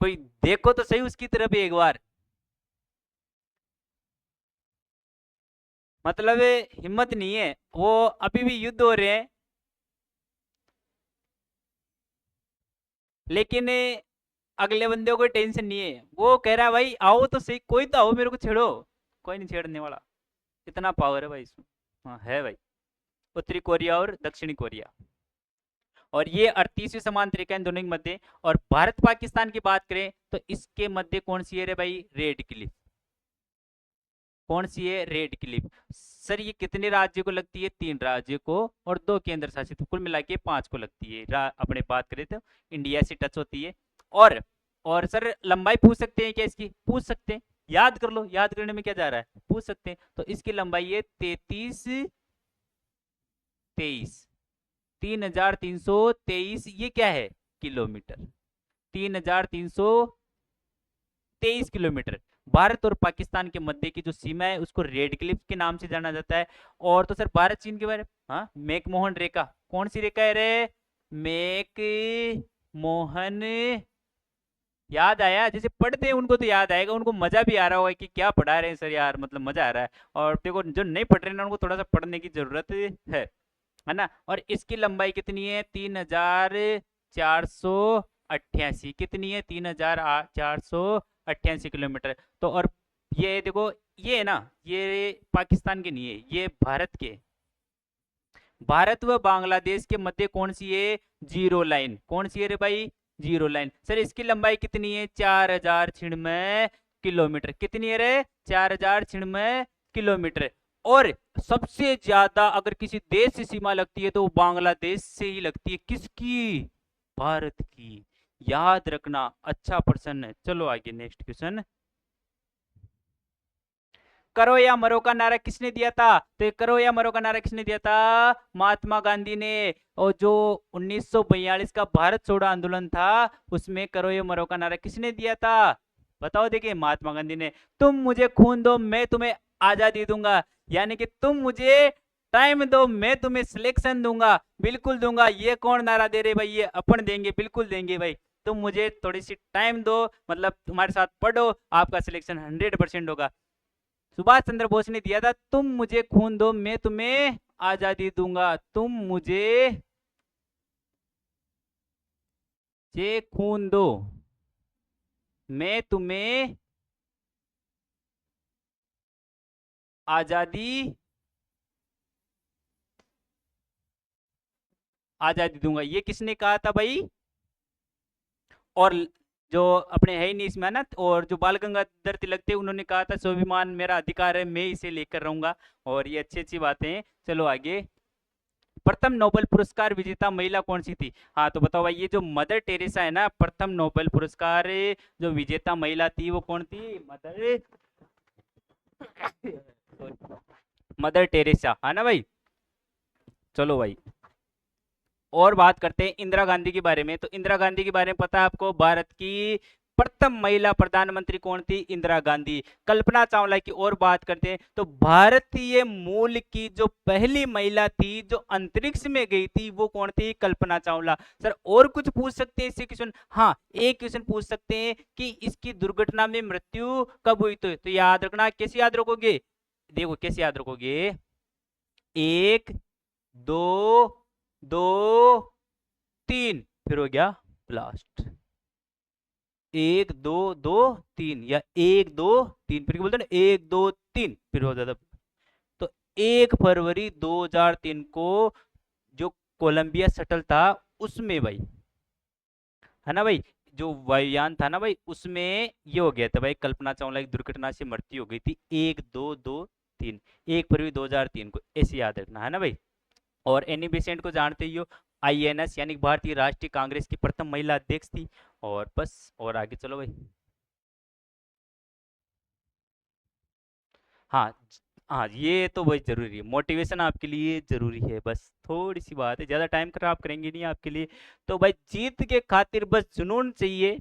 कोई देखो तो सही उसकी तरफ एक बार, मतलब हिम्मत नहीं है, वो अभी भी युद्ध हो रहे हैं, लेकिन अगले बंदे को टेंशन नहीं है। वो कह रहा है भाई आओ तो सही, कोई तो आओ मेरे को छेड़ो। कोई नहीं छेड़ने वाला, इतना पावर है भाई इसमें। हाँ है भाई, उत्तरी कोरिया और दक्षिणी कोरिया। और ये 38वीं समांतर रेखा इन दोनों के मध्य। और भारत पाकिस्तान की बात करें तो इसके मध्य कौन सी है रे भाई? Red Cliff. कौन सी है? Red Cliff. सर ये कितने राज्य को लगती है? 3 राज्य को और 2 केंद्र शासित, कुल मिला के 5 को लगती है। अपने बात करें तो इंडिया से टच होती है। और और सर लंबाई पूछ सकते हैं क्या इसकी? पूछ सकते हैं, याद कर लो, याद करने में क्या जा रहा है, पूछ सकते हैं। तो इसकी लंबाई है 3323 ये क्या है? किलोमीटर। 3323 किलोमीटर। भारत और पाकिस्तान के मध्य की जो सीमा है उसको रेड क्लिफ के नाम से जाना जाता है। और तो सर भारत चीन के बारे में, हाँ, मैकमोहन रेखा। कौन सी रेखा है रे? मैक मोहन। याद आया? जैसे पढ़ते हैं उनको तो याद आएगा, उनको मजा भी आ रहा होगा कि क्या पढ़ा रहे हैं सर यार, मतलब मजा आ रहा है। और देखो जो नहीं पढ़ रहे हैं ना उनको थोड़ा सा पढ़ने की जरूरत है ना। और इसकी लंबाई कितनी है? 3488। कितनी है? 3488 किलोमीटर। तो और ये देखो, ये है ना, ये पाकिस्तान के नहीं है, ये भारत के। भारत व बांग्लादेश के मध्य कौन सी है? Zero line. कौन सी है रे भाई? Zero line. सर इसकी लंबाई कितनी है? 4096 किलोमीटर। कितनी है रे? 4096 किलोमीटर। और सबसे ज्यादा अगर किसी देश से सीमा लगती है तो वो बांग्लादेश से ही लगती है। किसकी? भारत की। याद रखना, अच्छा प्रश्न है। चलो आगे नेक्स्ट क्वेश्चन। करो या मरो का नारा किसने दिया था? तो करो या मरो का नारा किसने दिया था? महात्मा गांधी ने। और जो 1942 का भारत छोड़ो आंदोलन था उसमें करो या मरो का नारा किसने दिया था? बताओ, देखिए महात्मा गांधी ने। तुम मुझे खून दो मैं तुम्हें आजादी दूंगा, यानी कि तुम मुझे टाइम दो मैं तुम्हें सिलेक्शन दूंगा, बिल्कुल दूंगा। ये कौन नारा दे रहे भाई? ये अपन देंगे, बिल्कुल देंगे भाई। तुम मुझे थोड़ी सी टाइम दो, मतलब तुम्हारे साथ पढ़ो, आपका सिलेक्शन 100% होगा। सुभाष चंद्र बोस ने दिया था, तुम मुझे खून दो मैं तुम्हें आजादी दूंगा, तुम मुझे जे खून दो मैं तुम्हें आजादी आजादी दूंगा। ये किसने कहा था भाई? और जो अपने है ही नहीं इसमें ना, और जो बाल गंगाधर तिलक थे उन्होंने कहा था स्वाभिमान मेरा अधिकार है, मैं इसे लेकर रहूंगा। और ये अच्छी अच्छी बातें हैं। चलो आगे। प्रथम नोबेल पुरस्कार विजेता महिला कौन सी थी? हाँ तो बताओ भाई, ये जो मदर टेरेसा है ना, प्रथम नोबेल पुरस्कार जो विजेता महिला थी वो कौन थी? मदर टेरेसा, है ना भाई। चलो भाई, और बात करते हैं इंदिरा गांधी के बारे में। तो इंदिरा गांधी के बारे में पता है आपको? भारत की प्रथम महिला प्रधानमंत्री कौन थी? इंदिरा गांधी। कल्पना चावला की और बात करते हैं, तो भारतीय मूल की जो पहली महिला थी जो अंतरिक्ष में गई थी वो कौन थी? कल्पना चावला। सर और कुछ पूछ सकते हैं इससे क्वेश्चन? हाँ, एक क्वेश्चन पूछ सकते हैं कि इसकी दुर्घटना में मृत्यु कब हुई? तो याद रखना। कैसे याद रखोगे? देखो कैसे याद रखोगे। 1 2 2 3, फिर हो गया ब्लास्ट। 1 2 2 3, या 1 2 3, फिर बोलते ना 1 2 3, फिर हो जाता। तो 1 फरवरी 2003 को जो कोलंबिया शटल था उसमें भाई, है ना भाई, जो वायुयान था ना भाई, उसमें ये हो गया था भाई, कल्पना चावला की दुर्घटना से मृत्यु हो गई थी 1 2 2 3, 1 फरवरी 2003 को। ऐसे याद रखना, है ना भाई। और एनी बेसेंट को जानते ही हो, आईएनएस यानी भारतीय राष्ट्रीय कांग्रेस की प्रथम महिला अध्यक्ष थी। और बस, और आगे चलो भाई। हाँ हाँ, ये तो भाई जरूरी है, मोटिवेशन आपके लिए जरूरी है। बस थोड़ी सी बात है, ज्यादा टाइम खराब करेंगे नहीं आपके लिए। तो भाई जीत के खातिर बस जुनून चाहिए,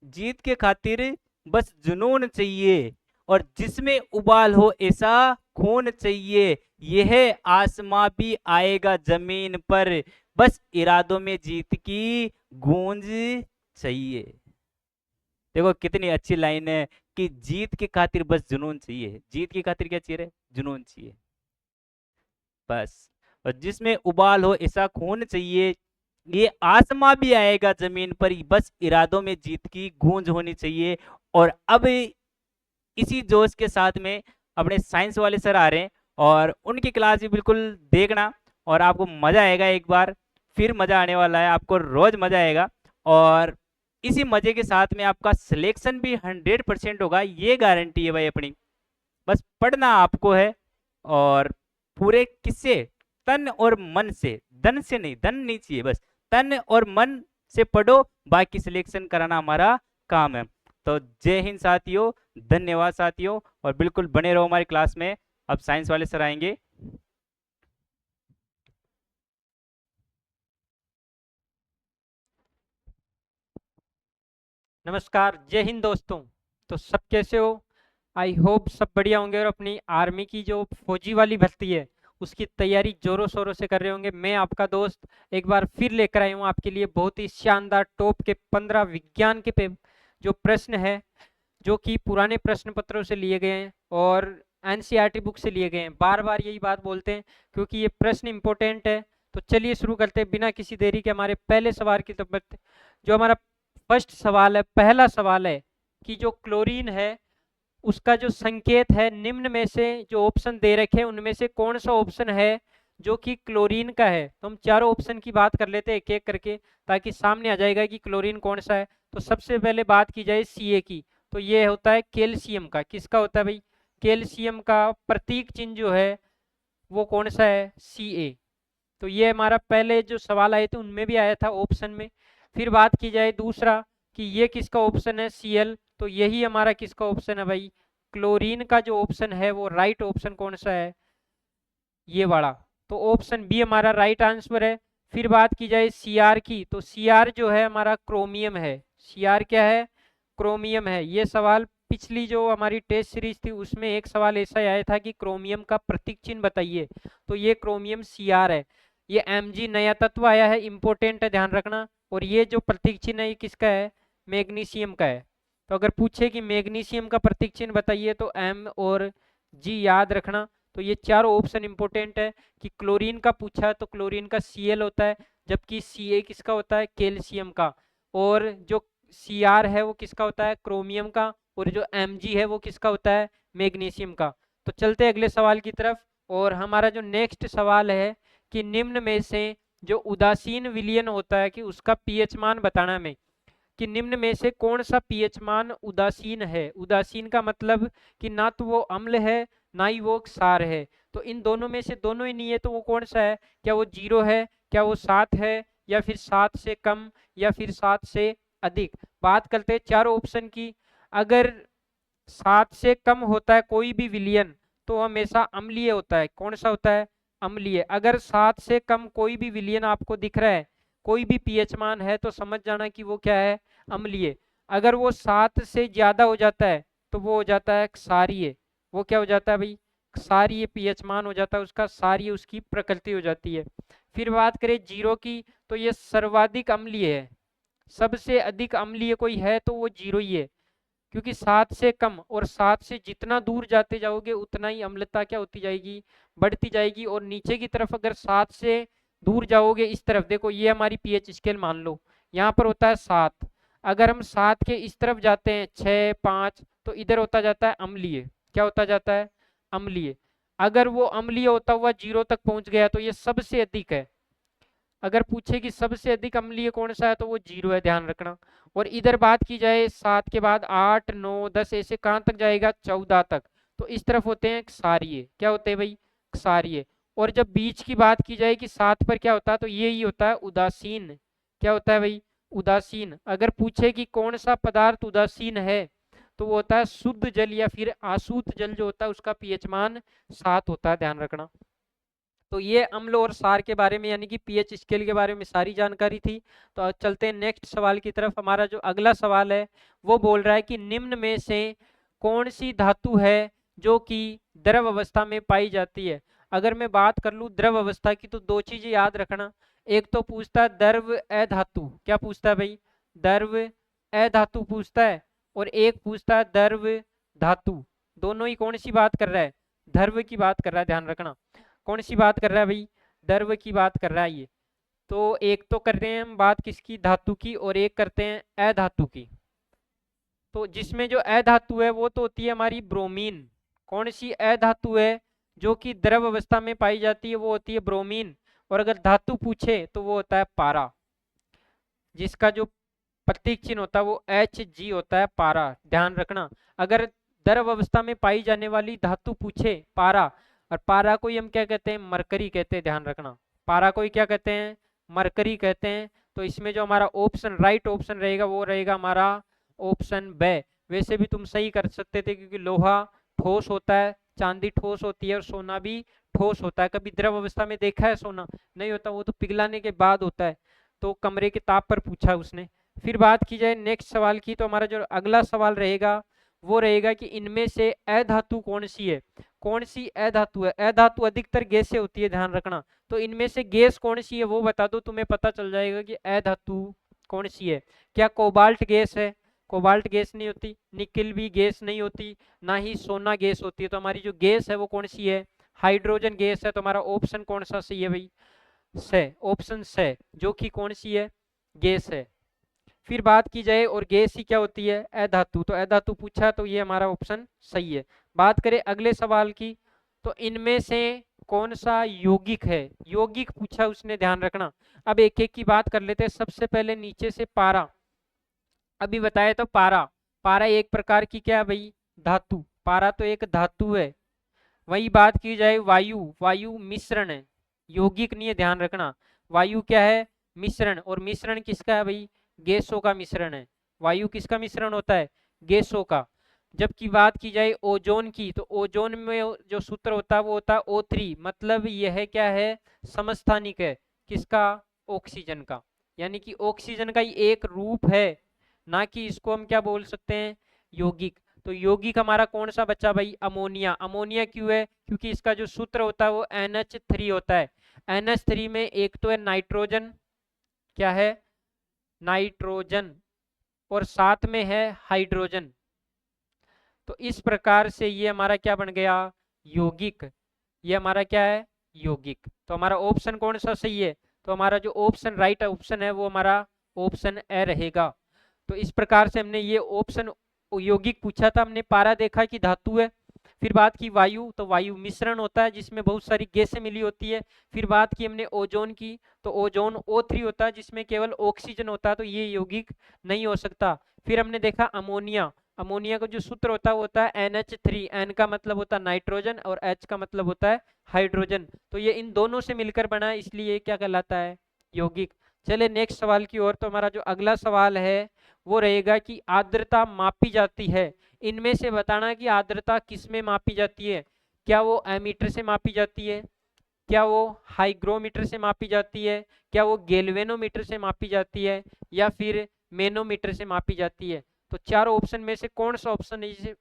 जीत के खातिर बस जुनून चाहिए, और जिसमें उबाल हो ऐसा खून चाहिए, यह आसमां भी आएगा जमीन पर, बस इरादों में जीत की गूंज चाहिए। देखो कितनी अच्छी लाइन है कि जीत के खातिर बस जुनून चाहिए। जीत की खातिर क्या चाहिए? जुनून चाहिए बस। और जिसमें उबाल हो ऐसा खून चाहिए, ये आसमां भी आएगा जमीन पर, बस इरादों में जीत की गूंज होनी चाहिए। और अब इसी जोश के साथ में अपने साइंस वाले सर आ रहे हैं, और उनकी क्लास भी बिल्कुल देखना, और आपको मजा आएगा। एक बार फिर मजा आने वाला है, आपको रोज मजा आएगा। और इसी मजे के साथ में आपका सिलेक्शन भी 100% होगा, ये गारंटी है भाई अपनी। बस पढ़ना आपको है, और पूरे किससे? तन और मन से, धन से नहीं, धन नहीं चाहिए, बस तन और मन से पढ़ो, बाकी सिलेक्शन कराना हमारा काम है। तो जय हिंद साथियों, धन्यवाद साथियों, और बिल्कुल बने रहो हमारी क्लास में। अब साइंस वाले सर आएंगे। नमस्कार, जय हिंद दोस्तों। तो सब कैसे हो? आई होप सब बढ़िया होंगे और अपनी आर्मी की जो फौजी वाली भर्ती है उसकी तैयारी जोरों शोरों से कर रहे होंगे। मैं आपका दोस्त एक बार फिर लेकर आया हूँ आपके लिए बहुत ही शानदार टॉप के 15 विज्ञान के जो प्रश्न है, जो कि पुराने प्रश्न पत्रों से लिए गए हैं और एनसीईआरटी बुक से लिए गए हैं। बार बार यही बात बोलते हैं क्योंकि ये प्रश्न इंपॉर्टेंट है। तो चलिए शुरू करते हैं बिना किसी देरी के हमारे पहले सवाल की तरफ। जो हमारा फर्स्ट सवाल है, पहला सवाल है कि जो क्लोरीन है उसका जो संकेत है, निम्न में से जो ऑप्शन दे रखे हैं उनमें से कौन सा ऑप्शन है जो कि क्लोरीन का है? तो हम चारों ऑप्शन की बात कर लेते हैं एक एक करके, ताकि सामने आ जाएगा कि क्लोरीन कौन सा है। तो सबसे पहले बात की जाए सी की, तो ये होता है कैल्शियम का। किसका होता है भाई? कैल्शियम का प्रतीक चिन्ह जो है वो कौन सा है? Ca। तो ये हमारा पहले जो सवाल आए थे उनमें भी आया था ऑप्शन में। फिर बात की जाए दूसरा कि ये किसका ऑप्शन है? Cl। तो यही हमारा किसका ऑप्शन है भाई? क्लोरीन का जो ऑप्शन है वो राइट ऑप्शन कौन सा है? ये वाला। तो ऑप्शन बी हमारा राइट आंसर है। फिर बात की जाए Cr की, तो Cr जो है हमारा क्रोमियम है। Cr क्या है? क्रोमियम है। ये सवाल पिछली जो हमारी टेस्ट सीरीज थी उसमें एक सवाल ऐसा आया था कि क्रोमियम का प्रतीक चिन्ह बताइए, तो ये क्रोमियम Cr है। ये Mg नया तत्व आया है, इंपॉर्टेंट है, ध्यान रखना। और ये जो प्रतीक चिन्ह है ये किसका है? मैग्नीशियम का है। तो अगर पूछे कि मैग्नीशियम का प्रतीक चिन्ह बताइए तो M और G याद रखना। तो ये चारों ऑप्शन इंपॉर्टेंट है। कि क्लोरीन का पूछा तो क्लोरीन का Cl होता है, जबकि Ca किसका होता है? कैल्शियम का। और जो Cr है वो किसका होता है? क्रोमियम का। और जो Mg है वो किसका होता है? मैग्नीशियम का। तो चलते हैं अगले सवाल की तरफ। और हमारा जो नेक्स्ट सवाल है कि निम्न में से जो उदासीन विलयन होता है कि उसका पीएच मान बताना हमें। कि निम्न में से कौन सा पीएच मान उदासीन है। उदासीन का मतलब कि ना तो वो अम्ल है ना ही वो क्षार है। तो इन दोनों में से दोनों ही नहीं है तो वो कौन सा है? क्या वो 0 है, क्या वो 7 है, या फिर 7 से कम, या फिर 7 से अधिक। बात करते हैं चारों ऑप्शन की। अगर 7 से कम होता है कोई भी विलयन तो हमेशा अम्लीय होता है। कौन सा होता है? अम्लीय। अगर 7 से कम कोई भी विलयन आपको दिख रहा है, कोई भी पीएच मान है, तो समझ जाना कि वो क्या है? अम्लीय। अगर वो 7 से ज्यादा हो जाता है तो वो हो जाता है क्षारीय। वो क्या हो जाता है भाई? क्षारीय पीएच मान हो जाता है उसका, क्षारीय उसकी प्रकृति हो जाती है। फिर बात करें 0 की, तो ये सर्वाधिक अम्लीय है। सबसे अधिक अम्लीय कोई है तो वो 0 ही है, क्योंकि 7 से कम और 7 से जितना दूर जाते जाओगे उतना ही अम्लता क्या होती जाएगी? बढ़ती जाएगी। और नीचे की तरफ अगर 7 से दूर जाओगे, इस तरफ देखो, ये हमारी पीएच स्केल मान लो, यहाँ पर होता है 7। अगर हम 7 के इस तरफ जाते हैं 6 5, तो इधर होता जाता है अम्लीय। क्या होता जाता है? अम्लीय। अगर वो अम्लीय होता हुआ 0 तक पहुंच गया तो ये सबसे अधिक है। अगर पूछे कि सबसे अधिक अम्लीय कौन सा है तो वो 0 है, ध्यान रखना। और इधर बात की जाए 7 के बाद 8 9 10 ऐसे कहाँ तक जाएगा? 14 तक। तो इस तरफ होते हैं क्षारीय। क्या होते हैं भाई? क्षारीय। और जब बीच की बात की जाए कि 7 पर क्या होता है, तो ये ही होता है उदासीन। क्या होता है भाई? उदासीन। अगर पूछे कि कौन सा पदार्थ उदासीन है तो वो होता है शुद्ध जल या फिर आशुद्ध जल, जो होता है उसका पीएच मान 7 होता है, ध्यान रखना। तो ये अम्ल और क्षार के बारे में यानी कि पीएच स्केल के बारे में सारी जानकारी थी। तो अब चलते हैं नेक्स्ट सवाल की तरफ। हमारा जो अगला सवाल है वो बोल रहा है कि निम्न में से कौन सी धातु है जो कि द्रव अवस्था में पाई जाती है। अगर मैं बात कर लूँ द्रव अवस्था की तो दो चीजें याद रखना। एक तो पूछता है द्रव अधातु। क्या पूछता है भाई? द्रव अधातु पूछता है। और एक पूछता है द्रव धातु। दोनों ही कौन सी बात कर रहा है? द्रव की बात कर रहा है, ध्यान रखना। कौन सी बात कर रहा है भाई? द्रव की बात कर रहा है ये। तो एक तो कर रहे हैं हम बात किसकी? धातु की। और एक करते हैं अधातु की। तो जिसमें जो अधातु है वो तो होती है हमारी ब्रोमीन। कौन सी अधातु है जो कि द्रव अवस्था में पाई जाती है? वो होती है ब्रोमीन। और अगर धातु पूछे तो वो होता है पारा, जिसका जो प्रतीक चिन्ह होता है वो Hg होता है, पारा। ध्यान रखना। अगर द्रव अवस्था में पाई जाने वाली धातु पूछे पारा, और पारा को ही हम क्या कहते हैं? मरकरी कहते हैं, ध्यान रखना। पारा को ही क्या कहते हैं? मरकरी कहते हैं। तो इसमें जो हमारा ऑप्शन राइट ऑप्शन रहेगा वो रहेगा हमारा ऑप्शन ब। वैसे भी तुम सही कर सकते थे, क्योंकि लोहा ठोस होता है, चांदी ठोस होती है, और सोना भी ठोस होता है। कभी द्रव अवस्था में देखा है सोना? नहीं होता, वो तो पिघलाने के बाद होता है। तो कमरे के ताप पर पूछा उसने। फिर बात की जाए नेक्स्ट सवाल की, तो हमारा जो अगला सवाल रहेगा वो रहेगा कि इनमें से अधातु कौन सी है। कौन सी अधातु है? अधातु अधिकतर गैस से होती है, ध्यान रखना। तो इनमें से गैस कौन सी है वो बता दो, तुम्हें पता चल जाएगा कि अधातु कौन सी है। क्या कोबाल्ट गैस है? कोबाल्ट गैस नहीं होती। निकिल भी गैस नहीं होती, ना ही सोना गैस होती है। तो हमारी जो गैस है वो कौन सी है? हाइड्रोजन गैस है। तो हमारा ऑप्शन कौन सा सही है भाई? से। ऑप्शन से, जो कि कौन सी है? गैस है। फिर बात की जाए और गैस ही क्या होती है? अधातु। तो अधातु पूछा तो ये हमारा ऑप्शन सही है। बात करें अगले सवाल की, तो इनमें से कौन सा यौगिक है? यौगिक पूछा उसने, ध्यान रखना। अब एक एक की बात कर लेते हैं। सबसे पहले नीचे से पारा। अभी बताया तो पारा। पारा एक प्रकार की क्या है भाई? धातु। पारा तो एक धातु है। वही बात की जाए वायु। वायु मिश्रण है, यौगिक नहीं है, ध्यान रखना। वायु क्या है? मिश्रण। और मिश्रण किसका है भाई? गैसों का मिश्रण है। वायु किसका मिश्रण होता है? गैसों का। जबकि बात की जाए ओजोन की, तो ओजोन में जो सूत्र होता है वो होता है O3। मतलब यह क्या है? समस्थानिक है। किसका? ऑक्सीजन का। यानी कि ऑक्सीजन का ही एक रूप है, ना कि इसको हम क्या बोल सकते हैं? यौगिक। तो यौगिक हमारा कौन सा बच्चा भाई? अमोनिया। अमोनिया क्यों है? क्योंकि इसका जो सूत्र होता है वो NH3 होता है। NH3 में एक तो है नाइट्रोजन, क्या है? नाइट्रोजन। और साथ में है हाइड्रोजन। तो इस प्रकार से ये हमारा क्या बन गया? यौगिक। ये हमारा क्या है? यौगिक। तो हमारा ऑप्शन कौन सा सही है? तो हमारा जो ऑप्शन राइट ऑप्शन है वो हमारा ऑप्शन ए रहेगा। तो इस प्रकार से हमने ये ऑप्शन यौगिक पूछा था, हमने पारा देखा कि धातु है। फिर बात की वायु, तो वायु मिश्रण होता है जिसमें बहुत सारी गैसें मिली होती है। फिर बात की हमने ओजोन की, तो ओजोन O3 होता है जिसमें केवल ऑक्सीजन होता है, तो ये यौगिक नहीं हो सकता। फिर हमने देखा अमोनिया, अमोनिया का जो सूत्र होता है वो होता है NH3, N का मतलब होता है नाइट्रोजन और H का मतलब होता है हाइड्रोजन, तो ये इन दोनों से मिलकर बना है, इसलिए ये क्या कहलाता है, यौगिक। चले नेक्स्ट सवाल की ओर। तो हमारा जो अगला सवाल है वो रहेगा कि आर्द्रता मापी जाती है, इनमें से बताना कि आर्द्रता किस में मापी जाती है। क्या वो एमीटर से मापी जाती है, क्या वो हाइग्रोमीटर से मापी जाती है, क्या वो गैल्वेनोमीटर से मापी जाती है, या फिर मैनोमीटर से मापी जाती है। तो चारों ऑप्शन में से कौन सा ऑप्शन है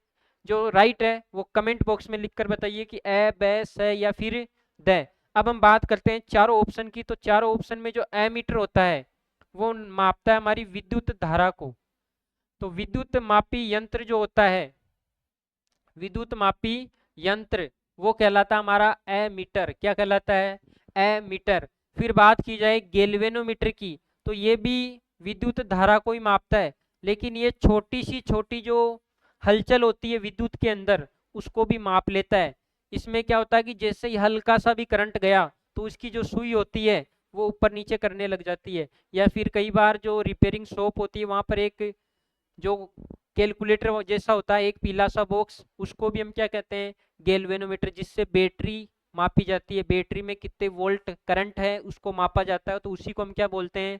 जो राइट है वो कमेंट बॉक्स में लिखकर बताइए कि ए, ब, स या फिर द। अब हम बात करते हैं चारों ऑप्शन की। तो चारों ऑप्शन में जो एमीटर होता है वो मापता है हमारी विद्युत धारा को। तो विद्युत मापी यंत्र जो होता है, विद्युत मापी यंत्र, वो कहलाता है हमारा एमीटर। क्या कहलाता है, एमीटर। फिर बात की जाए गैल्वेनोमीटर की, तो ये भी विद्युत धारा को ही मापता है, लेकिन ये छोटी जो हलचल होती है विद्युत के अंदर उसको भी माप लेता है। इसमें क्या होता है कि जैसे ही हल्का सा भी करंट गया तो उसकी जो सुई होती है वो ऊपर नीचे करने लग जाती है। या फिर कई बार जो रिपेयरिंग शॉप होती है वहां पर एक जो कैलकुलेटर जैसा होता है एक पीला सा बॉक्स, उसको भी हम क्या कहते हैं, गैल्वेनोमीटर, जिससे बैटरी मापी जाती है, बैटरी में कितने वोल्ट करंट है उसको मापा जाता है, तो उसी को हम क्या बोलते हैं,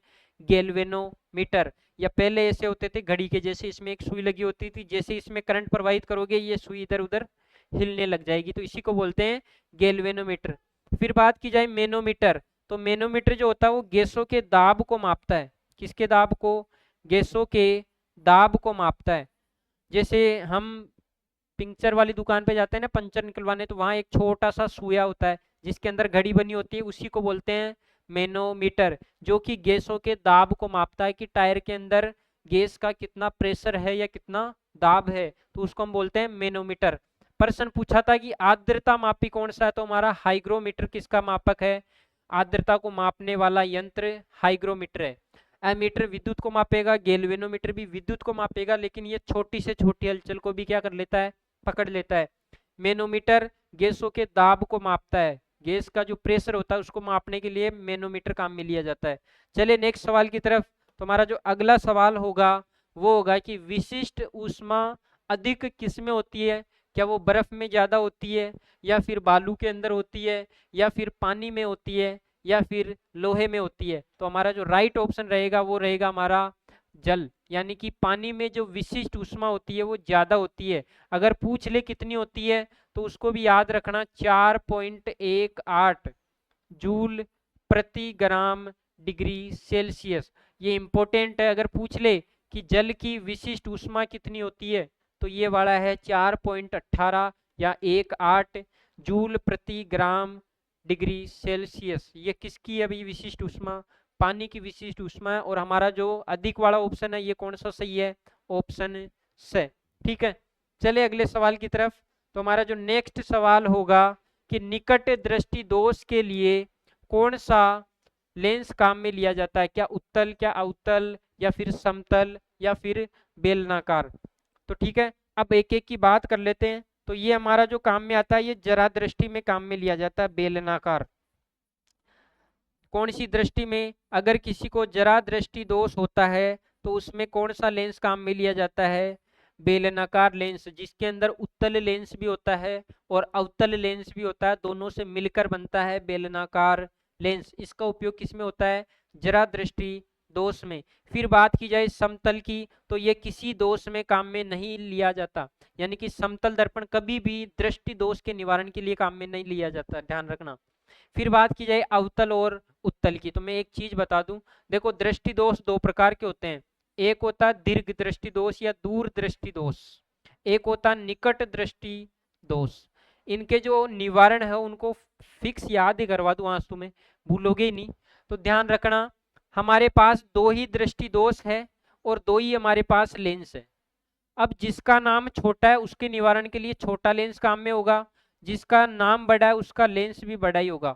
गैल्वेनोमीटर। या पहले ऐसे होते थे घड़ी के जैसे, इसमें एक सुई लगी होती थी, जैसे इसमें करंट प्रवाहित करोगे ये सुई इधर उधर हिलने लग जाएगी, तो इसी को बोलते हैं गैल्वेनोमीटर। फिर बात की जाए मैनोमीटर, तो मैनोमीटर जो होता है वो गैसों के दाब को मापता है। किसके दाब को, गैसों के दाब को मापता है। जैसे हम पंक्चर वाली दुकान पे जाते हैं ना पंचर निकलवाने, तो वहां एक छोटा सा सुइया होता है जिसके अंदर घड़ी बनी होती है, उसी को बोलते हैं मैनोमीटर, जो कि गैसों के दाब को मापता है कि टायर के अंदर गैस का कितना प्रेशर है या कितना दाब है, तो उसको हम बोलते हैं मैनोमीटर। प्रश्न पूछा था कि आर्द्रता मापी कौन सा है, तो हमारा हाइग्रोमीटर किसका मापक है, आर्द्रता को मापने वाला यंत्र हाइग्रोमीटर है। एमीटर विद्युत को मापेगा, गैल्वेनोमीटर भी विद्युत को मापेगा, लेकिन ये छोटी से छोटी हलचल को भी क्या कर लेता है, पकड़ लेता है। मैनोमीटर गैसों के दाब को मापता है, गैस का जो प्रेशर होता है उसको मापने के लिए मैनोमीटर काम में लिया जाता है। चलिए नेक्स्ट सवाल की तरफ। तो हमारा जो अगला सवाल होगा वो होगा कि विशिष्ट ऊष्मा अधिक किस में होती है, क्या वो बर्फ में ज्यादा होती है, या फिर बालू के अंदर होती है, या फिर पानी में होती है, या फिर लोहे में होती है। तो हमारा जो राइट ऑप्शन रहेगा वो रहेगा हमारा जल, यानी कि पानी में जो विशिष्ट ऊष्मा होती है वो ज्यादा होती है। अगर पूछ ले कितनी होती है तो उसको भी याद रखना, 4.18 जूल प्रति ग्राम डिग्री सेल्सियस। ये इंपॉर्टेंट है, अगर पूछ ले कि जल की विशिष्ट ऊष्मा कितनी होती है तो ये वाला है 4.18 या 18 जूल प्रति ग्राम डिग्री सेल्सियस। ये किसकी है अभी विशिष्ट ऊष्मा, पानी की विशिष्ट ऊष्मा है। और हमारा जो अधिक वाला ऑप्शन है ये कौन सा सही है, ऑप्शन से। ठीक है, चले अगले सवाल की तरफ। तो हमारा जो नेक्स्ट सवाल होगा कि निकट दृष्टि दोष के लिए कौन सा लेंस काम में लिया जाता है, क्या उत्तल, क्या अवतल, या फिर समतल, या फिर बेलनाकार। तो ठीक है, अब एक एक की बात कर लेते हैं। तो ये हमारा जो काम में आता है ये जरा दृष्टि में काम में लिया जाता है, बेलनाकार। कौन सी दृष्टि में, अगर किसी को जरा दृष्टि दोष होता है तो उसमें कौन सा लेंस काम में लिया जाता है, बेलनाकार लेंस, जिसके अंदर उत्तल लेंस भी होता है और अवतल लेंस भी होता है, दोनों से मिलकर बनता है बेलनाकार लेंस। इसका उपयोग किसमें होता है, जरा दृष्टि दोष में। फिर बात की जाए समतल की, तो ये किसी दोष में काम में नहीं लिया जाता, यानी कि समतल दर्पण कभी भी दृष्टि दोष के निवारण के लिए काम में नहीं लिया जाता, ध्यान रखना। फिर बात की जाए अवतल और उत्तल की, तो मैं एक चीज बता दूं, देखो दृष्टि दोष दो प्रकार के होते हैं, एक होता है दीर्घ दृष्टि दोष या दूर दृष्टि दोष, एक होता है निकट दृष्टि दोष। इनके जो निवारण है उनको फिक्स याद ही करवा दूं, आज तुम्हें भूलोगे ही नहीं। तो ध्यान रखना, हमारे पास दो ही दृष्टि दोष है और दो ही हमारे पास लेंस है। अब जिसका नाम छोटा है उसके निवारण के लिए छोटा लेंस काम में होगा, जिसका नाम बड़ा है उसका लेंस भी बड़ा ही होगा।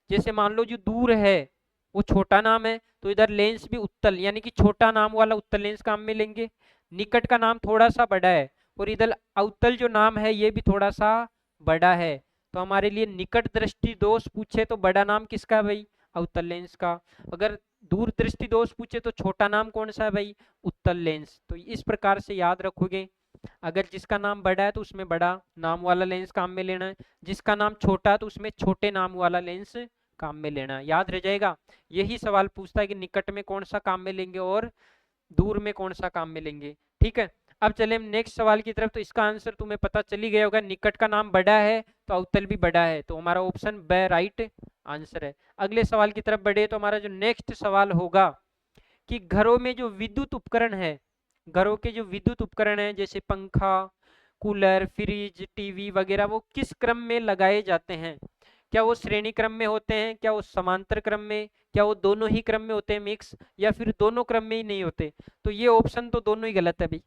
जैसे मान लो जो दूर है वो छोटा नाम है तो इधर लेंस भी उत्तल यानी कि छोटा नाम वाला उत्तल लेंस काम में लेंगे। निकट का नाम थोड़ा सा बड़ा है और इधर अवतल जो नाम है ये भी थोड़ा सा बड़ा है। तो हमारे लिए निकट दृष्टि दोष पूछे तो बड़ा नाम किसका है भाई, अवतल लेंस का। अगर दूर दृष्टि दोष पूछे तो छोटा नाम कौन सा है भाई, उत्तल लेंस। तो इस प्रकार से याद रखोगे, अगर जिसका नाम बड़ा है तो उसमें बड़ा नाम वाला लेंस काम में लेना है, जिसका नाम छोटा है तो उसमें छोटे नाम वाला लेंस काम में लेना है, याद रह जाएगा। यही सवाल पूछता है कि निकट में कौन सा काम में लेंगे और दूर में कौन सा काम में लेंगे। ठीक है, अब चले हम नेक्स्ट सवाल की तरफ। तो इसका आंसर तुम्हें पता चल ही गया होगा, निकट का नाम बड़ा है तो अवतल भी बड़ा है, तो हमारा ऑप्शन ब राइट आंसर है। अगले सवाल की तरफ बढ़े तो हमारा जो नेक्स्ट सवाल होगा कि घरों में जो विद्युत उपकरण है, घरों के जो विद्युत उपकरण है जैसे पंखा, कूलर, फ्रिज, टीवी वगैरह, वो किस क्रम में लगाए जाते हैं। क्या वो श्रेणी क्रम में होते हैं, क्या वो समांतर क्रम में, क्या वो दोनों ही क्रम में होते हैं मिक्स, या फिर दोनों क्रम में ही नहीं होते। तो ये ऑप्शन तो दोनों ही गलत है भाई,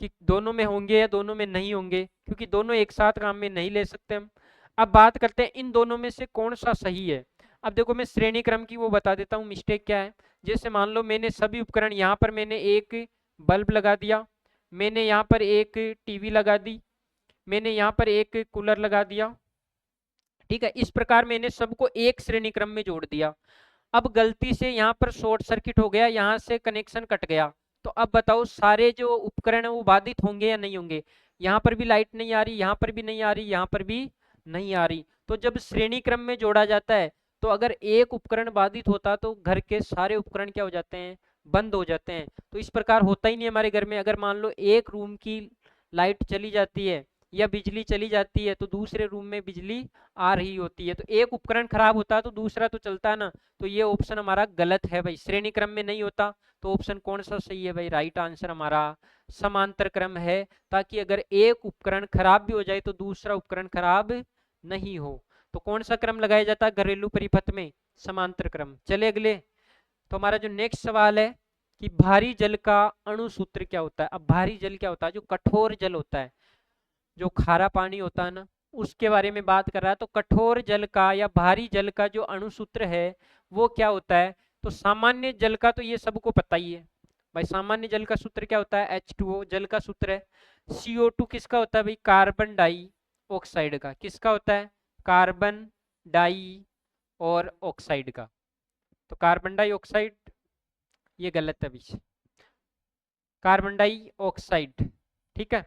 कि दोनों में होंगे या दोनों में नहीं होंगे, क्योंकि दोनों एक साथ काम में नहीं ले सकते हम। अब बात करते हैं इन दोनों में से कौन सा सही है। अब देखो मैं श्रेणी क्रम की वो बता देता हूँ मिस्टेक क्या है। जैसे मान लो मैंने सभी उपकरण, यहाँ पर मैंने एक बल्ब लगा दिया, मैंने यहाँ पर एक टीवी लगा दी, मैंने यहाँ पर एक कूलर लगा दिया, ठीक है। इस प्रकार मैंने सबको एक श्रेणी क्रम में जोड़ दिया। अब गलती से यहाँ पर शॉर्ट सर्किट हो गया, यहाँ से कनेक्शन कट गया, तो अब बताओ सारे जो उपकरण है वो बाधित होंगे या नहीं होंगे। यहाँ पर भी लाइट नहीं आ रही, यहाँ पर भी नहीं आ रही, यहाँ पर भी नहीं आ रही। तो जब श्रेणी क्रम में जोड़ा जाता है तो अगर एक उपकरण बाधित होता तो घर के सारे उपकरण क्या हो जाते हैं, बंद हो जाते हैं। तो इस प्रकार होता ही नहीं हमारे घर में। अगर मान लो एक रूम की लाइट चली जाती है या बिजली चली जाती है तो दूसरे रूम में बिजली आ रही होती है, तो एक उपकरण खराब होता है तो दूसरा तो चलता है ना। तो ये ऑप्शन हमारा गलत है भाई, श्रेणी क्रम में नहीं होता। तो ऑप्शन कौन सा सही है भाई, राइट आंसर हमारा समांतर क्रम है, ताकि अगर एक उपकरण खराब भी हो जाए तो दूसरा उपकरण खराब नहीं हो। तो कौन सा क्रम लगाया जाता है घरेलू परिपथ में, समांतर क्रम। चले अगले। तो हमारा जो नेक्स्ट सवाल है कि भारी जल का अणु सूत्र क्या होता है। अब भारी जल क्या होता है, जो कठोर जल होता है, जो खारा पानी होता है ना, उसके बारे में बात कर रहा है। तो कठोर जल का या भारी जल का जो अणु सूत्र है वो क्या होता है। तो सामान्य जल का तो ये सबको पता ही है भाई, सामान्य जल का सूत्र क्या होता है, H2O जल का सूत्र है। CO2 किसका होता है भाई, कार्बन डाई ऑक्साइड का। किसका होता है, कार्बन डाई और ऑक्साइड का। तो कार्बन डाई ऑक्साइड ये गलत है बीच, कार्बन डाई ऑक्साइड, ठीक है।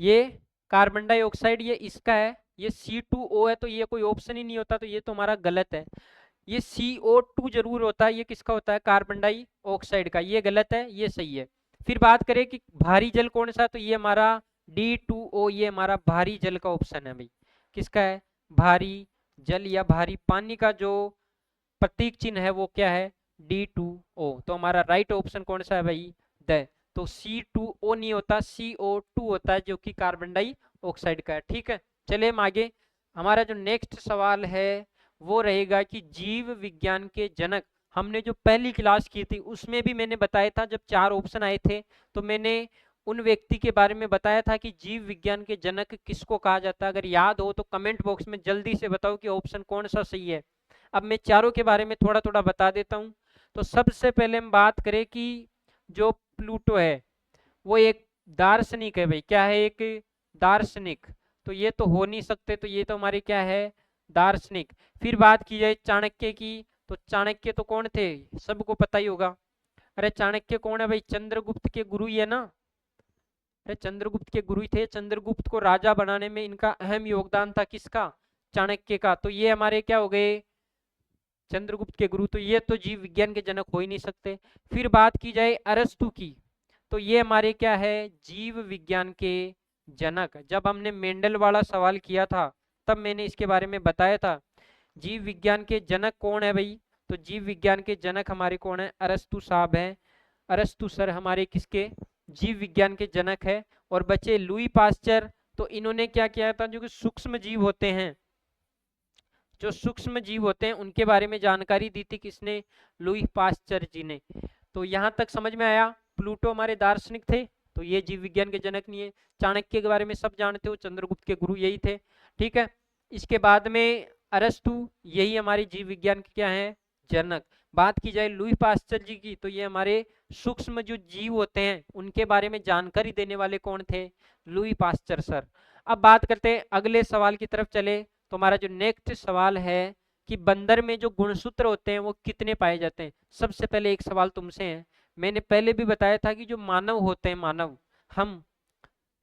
ये कार्बन डाइऑक्साइड ये इसका है, ये C2O है, तो ये कोई ऑप्शन ही नहीं होता, तो ये तो हमारा गलत है। ये CO2 जरूर होता है, ये किसका होता है, कार्बन डाइऑक्साइड का। ये गलत है, ये सही है। फिर बात करें कि भारी जल कौन सा, तो ये हमारा D2O, ये हमारा भारी जल का ऑप्शन है भाई। किसका है, भारी जल या भारी पानी का जो प्रतीक चिन्ह है वो क्या है, D2O। तो हमारा राइट ऑप्शन कौन सा है भाई, द। तो C2O नहीं होता, CO2 होता है, जो कि कार्बन डाइऑक्साइड का है, ठीक है। चले हम आगे। हमारा जो नेक्स्ट सवाल है वो रहेगा कि जीव विज्ञान के जनक, हमने जो पहली क्लास की थी उसमें भी मैंने बताया था, जब 4 ऑप्शन आए थे तो मैंने उन व्यक्ति के बारे में बताया था कि जीव विज्ञान के जनक किसको कहा जाता है। अगर याद हो तो कमेंट बॉक्स में जल्दी से बताओ कि ऑप्शन कौन सा सही है। अब मैं चारों के बारे में थोड़ा थोड़ा बता देता हूं। तो सबसे पहले हम बात करें कि जो प्लूटो है वो एक दार्शनिक है भाई। क्या है, एक दार्शनिक। तो ये तो हो नहीं सकते, तो ये तो हमारे क्या है, दार्शनिक। फिर बात की जाए चाणक्य की, तो चाणक्य तो कौन थे, सबको पता ही होगा। अरे चाणक्य कौन है भाई, चंद्रगुप्त के गुरु ही है ना। अरे चंद्रगुप्त के गुरु ही थे, चंद्रगुप्त को राजा बनाने में इनका अहम योगदान था, किसका, चाणक्य का। तो ये हमारे क्या हो गए, चंद्रगुप्त के गुरु। तो ये तो जीव विज्ञान के जनक हो ही नहीं सकते। फिर बात की जाए अरस्तु की, तो ये हमारे क्या है, जीव विज्ञान के जनक। जब हमने मेंडल वाला सवाल किया था तब मैंने इसके बारे में बताया था, जीव विज्ञान के जनक कौन है भाई। तो जीव विज्ञान के जनक हमारे कौन है, अरस्तु साहब हैं। अरस्तु सर हमारे किसके, जीव विज्ञान के जनक है। और बचे लुई पास्चर, तो इन्होंने क्या किया था, जो कि सूक्ष्म जीव होते हैं, जो सूक्ष्म जीव होते हैं उनके बारे में जानकारी दी थी, किसने, लुई पास्चर जी ने। तो यहाँ तक समझ में आया। प्लूटो हमारे दार्शनिक थे, तो ये जीव विज्ञान के जनक नहीं है। चाणक्य के बारे में सब जानते हो, चंद्रगुप्त के गुरु यही थे, ठीक है। इसके बाद में अरस्तु, यही हमारे जीव विज्ञान के क्या है, जनक। बात की जाए लुई पास्चर जी की, तो ये हमारे सूक्ष्म जो जीव होते हैं उनके बारे में जानकारी देने वाले कौन थे? Louis Pasteur sir. अब बात करते हैं अगले सवाल की तरफ चले, तो हमारा जो नेक्स्ट सवाल है कि बंदर में जो गुणसूत्र होते हैं वो कितने पाए जाते हैं। सबसे पहले एक सवाल तुमसे है, मैंने पहले भी बताया था कि जो मानव होते हैं, मानव हम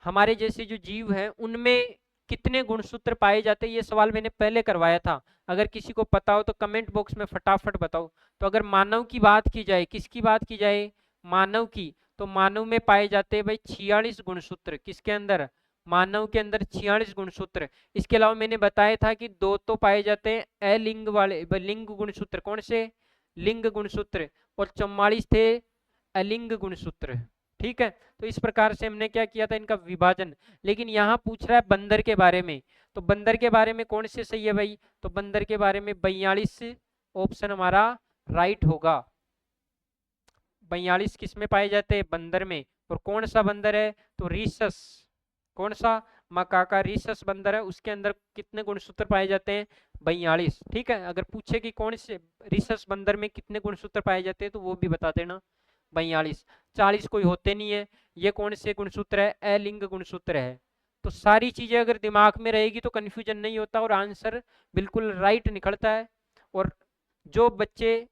हमारे जैसे जो जीव हैं उनमें कितने गुणसूत्र पाए जाते हैं, ये सवाल मैंने पहले करवाया था। अगर किसी को पता हो तो कमेंट बॉक्स में फटाफट बताओ। तो अगर मानव की बात की जाए, किसकी बात की जाए, मानव की, तो मानव में पाए जाते हैं भाई 46 गुणसूत्र। किसके अंदर? मानव के अंदर 46 गुणसूत्र। इसके अलावा मैंने बताया था कि दो तो पाए जाते हैं अलिंग वाले लिंग गुणसूत्र। कौन से? लिंग गुणसूत्र। और 44 थे अलिंग गुणसूत्र। ठीक है, तो इस प्रकार से हमने क्या किया था, इनका विभाजन। लेकिन यहाँ पूछ रहा है बंदर के बारे में, तो बंदर के बारे में कौन से सही है भाई? तो बंदर के बारे में 42 ऑप्शन हमारा राइट होगा। 42 किस में पाए जाते हैं? बंदर में। और कौन सा बंदर है? तो रीसस। कौन सा? मकाका रीसस बंदर है, उसके अंदर कितने गुणसूत्र पाए जाते हैं? 42। ठीक है, अगर पूछे कि कौन से रीसस बंदर में कितने गुणसूत्र पाए जाते हैं तो वो भी बता देना। 42। 40 कोई होते नहीं है। ये कौन से गुणसूत्र है? अलिंग गुणसूत्र है। तो सारी चीजें अगर दिमाग में रहेगी तो कंफ्यूजन नहीं होता और आंसर बिल्कुल राइट निकलता है। और जो बच्चे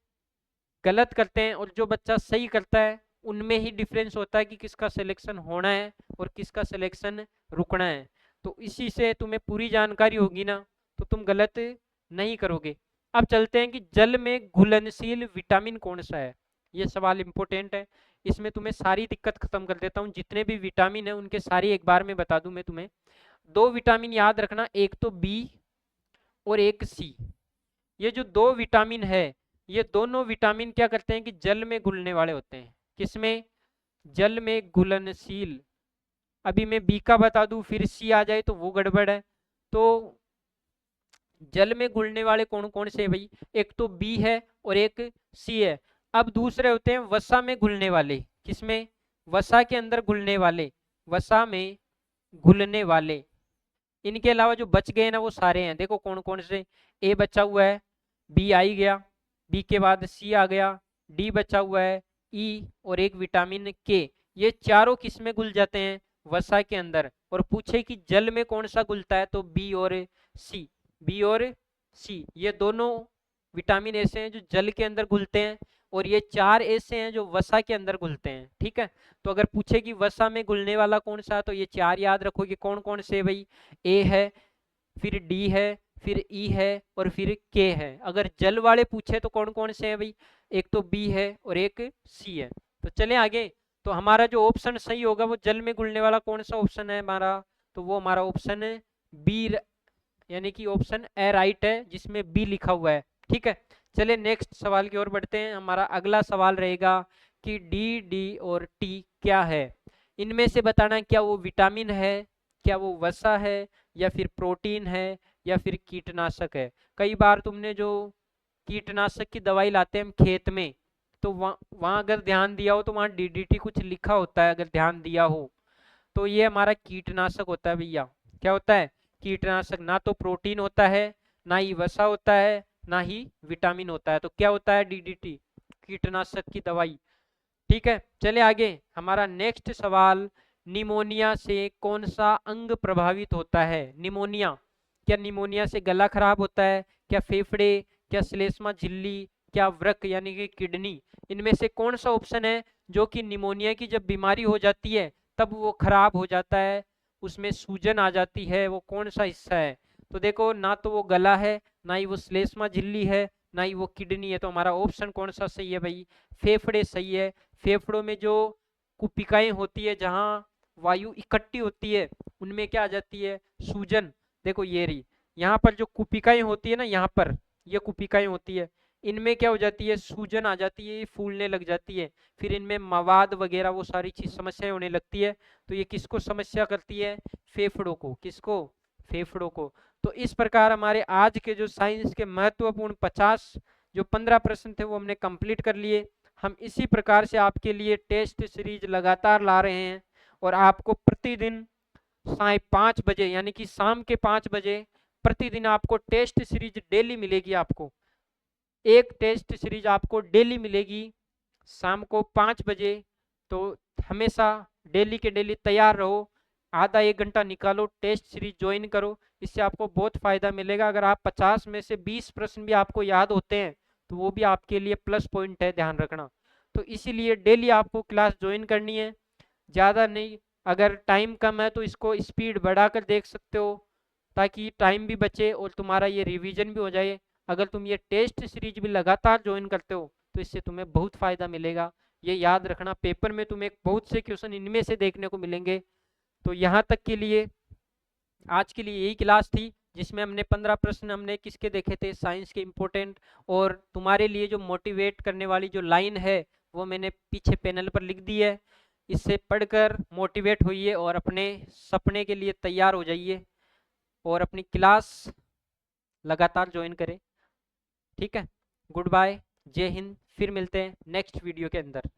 गलत करते हैं और जो बच्चा सही करता है उनमें ही डिफरेंस होता है कि किसका सिलेक्शन होना है और किसका सिलेक्शन रुकना है। तो इसी से तुम्हें पूरी जानकारी होगी ना, तो तुम गलत नहीं करोगे। अब चलते हैं कि जल में घुलनशील विटामिन कौन सा है। ये सवाल इंपॉर्टेंट है, इसमें तुम्हें सारी दिक्कत खत्म कर देता हूँ। जितने भी विटामिन है उनके सारी एक बार में बता दूं मैं तुम्हें। दो विटामिन याद रखना, एक तो बी और एक सी। ये जो दो विटामिन है, ये दोनों विटामिन क्या करते हैं कि जल में घुलने वाले होते हैं। किसमें? जल में घुलनशील। अभी मैं बी का बता दूं फिर सी आ जाए तो वो गड़बड़ है। तो जल में घुलने वाले कौन कौन से भाई? एक तो बी है और एक सी है। अब दूसरे होते हैं वसा में घुलने वाले। किसमें? वसा के अंदर घुलने वाले, वसा में घुलने वाले। इनके अलावा जो बच गए ना वो सारे हैं, देखो कौन कौन से। ए बचा हुआ है, बी आ ही गया, बी के बाद सी आ गया, डी बचा हुआ है, ई और एक विटामिन के। ये चारों किस में घुल जाते हैं? वसा के अंदर। और पूछे कि जल में कौन सा घुलता है, तो बी और सी। बी और सी ये दोनों विटामिन ऐसे हैं जो जल के अंदर घुलते हैं, और ये चार ऐसे हैं जो वसा के अंदर घुलते हैं। ठीक है, तो अगर पूछे कि वसा में घुलने वाला कौन सा है, तो ये चार याद रखोगे कौन कौन से भाई? ए है, फिर डी है, फिर ई है और फिर के है। अगर जल वाले पूछे तो कौन कौन से हैं भाई? एक तो बी है और एक सी है। तो चले आगे। तो हमारा जो ऑप्शन सही होगा वो जल में घुलने वाला कौन सा ऑप्शन है हमारा? तो वो हमारा ऑप्शन है बी, यानी कि ऑप्शन ए राइट है जिसमें बी लिखा हुआ है। ठीक है, चलिए नेक्स्ट सवाल की ओर बढ़ते हैं। हमारा अगला सवाल रहेगा कि डी, डी और टी क्या है। इनमें से बताना क्या वो विटामिन है, क्या वो वसा है, या फिर प्रोटीन है, या फिर कीटनाशक है। कई बार तुमने जो कीटनाशक की दवाई लाते हैं हम खेत में, तो वहाँ अगर ध्यान दिया हो तो वहाँ डीडीटी कुछ लिखा होता है, अगर ध्यान दिया हो तो ये हमारा कीटनाशक होता है भैया। क्या होता है? कीटनाशक। ना तो प्रोटीन होता है, ना ही वसा होता है, ना ही विटामिन होता है। तो क्या होता है? डीडीटी, कीटनाशक की दवाई। ठीक है, चले आगे। हमारा नेक्स्ट सवाल, निमोनिया से कौन सा अंग प्रभावित होता है? निमोनिया, क्या निमोनिया से गला खराब होता है, क्या फेफड़े, क्या श्लेष्मा झिल्ली, क्या वृक्क यानी कि किडनी? इनमें से कौन सा ऑप्शन है जो कि निमोनिया की जब बीमारी हो जाती है तब वो खराब हो जाता है, उसमें सूजन आ जाती है, वो कौन सा हिस्सा है? तो देखो, ना तो वो गला है, ना ही वो श्लेष्मा झिल्ली है, ना ही वो किडनी है। तो हमारा ऑप्शन कौन सा सही है भाई? फेफड़े सही है। फेफड़ों में जो कुपिकाएं होती है, जहाँ वायु इकट्ठी होती है, उनमें क्या आ जाती है? सूजन। देखो ये रही, यहाँ पर जो कुपिकाएं होती है ना, यहाँ पर ये कुपिकाएं होती है, इनमें क्या हो जाती है? सूजन आ जाती है, ये फूलने लग जाती है, फिर इनमें मवाद वगैरह वो सारी चीज समस्याएं होने लगती है। तो ये किसको समस्या करती है? फेफड़ों को। किसको? फेफड़ों को। तो इस प्रकार हमारे आज के जो साइंस के महत्वपूर्ण 50 जो 15 प्रश्न थे वो हमने कंप्लीट कर लिए। हम इसी प्रकार से आपके लिए टेस्ट सीरीज लगातार ला रहे हैं, और आपको प्रतिदिन 5:30 यानी कि शाम के 5 बजे प्रतिदिन आपको टेस्ट सीरीज डेली मिलेगी। आपको एक टेस्ट सीरीज आपको डेली मिलेगी शाम को 5 बजे। तो हमेशा डेली के डेली तैयार रहो, आधा 1 घंटा निकालो, टेस्ट सीरीज ज्वाइन करो, इससे आपको बहुत फ़ायदा मिलेगा। अगर आप 50 में से 20 प्रश्न भी आपको याद होते हैं तो वो भी आपके लिए प्लस पॉइंट है, ध्यान रखना। तो इसीलिए डेली आपको क्लास ज्वाइन करनी है, ज़्यादा नहीं। अगर टाइम कम है तो इसको स्पीड बढ़ाकर देख सकते हो, ताकि टाइम भी बचे और तुम्हारा ये रिवीजन भी हो जाए। अगर तुम ये टेस्ट सीरीज भी लगातार ज्वाइन करते हो तो इससे तुम्हें बहुत फ़ायदा मिलेगा। ये याद रखना, पेपर में तुम्हें बहुत से क्वेश्चन इनमें से देखने को मिलेंगे। तो यहाँ तक के लिए आज के लिए यही क्लास थी, जिसमें हमने 15 प्रश्न हमने किसके देखे थे, साइंस के इम्पोर्टेंट। और तुम्हारे लिए जो मोटिवेट करने वाली जो लाइन है वो मैंने पीछे पैनल पर लिख दी है, इससे पढ़कर मोटिवेट होइए और अपने सपने के लिए तैयार हो जाइए और अपनी क्लास लगातार ज्वाइन करें। ठीक है, गुड बाय, जय हिंद, फिर मिलते हैं नेक्स्ट वीडियो के अंदर।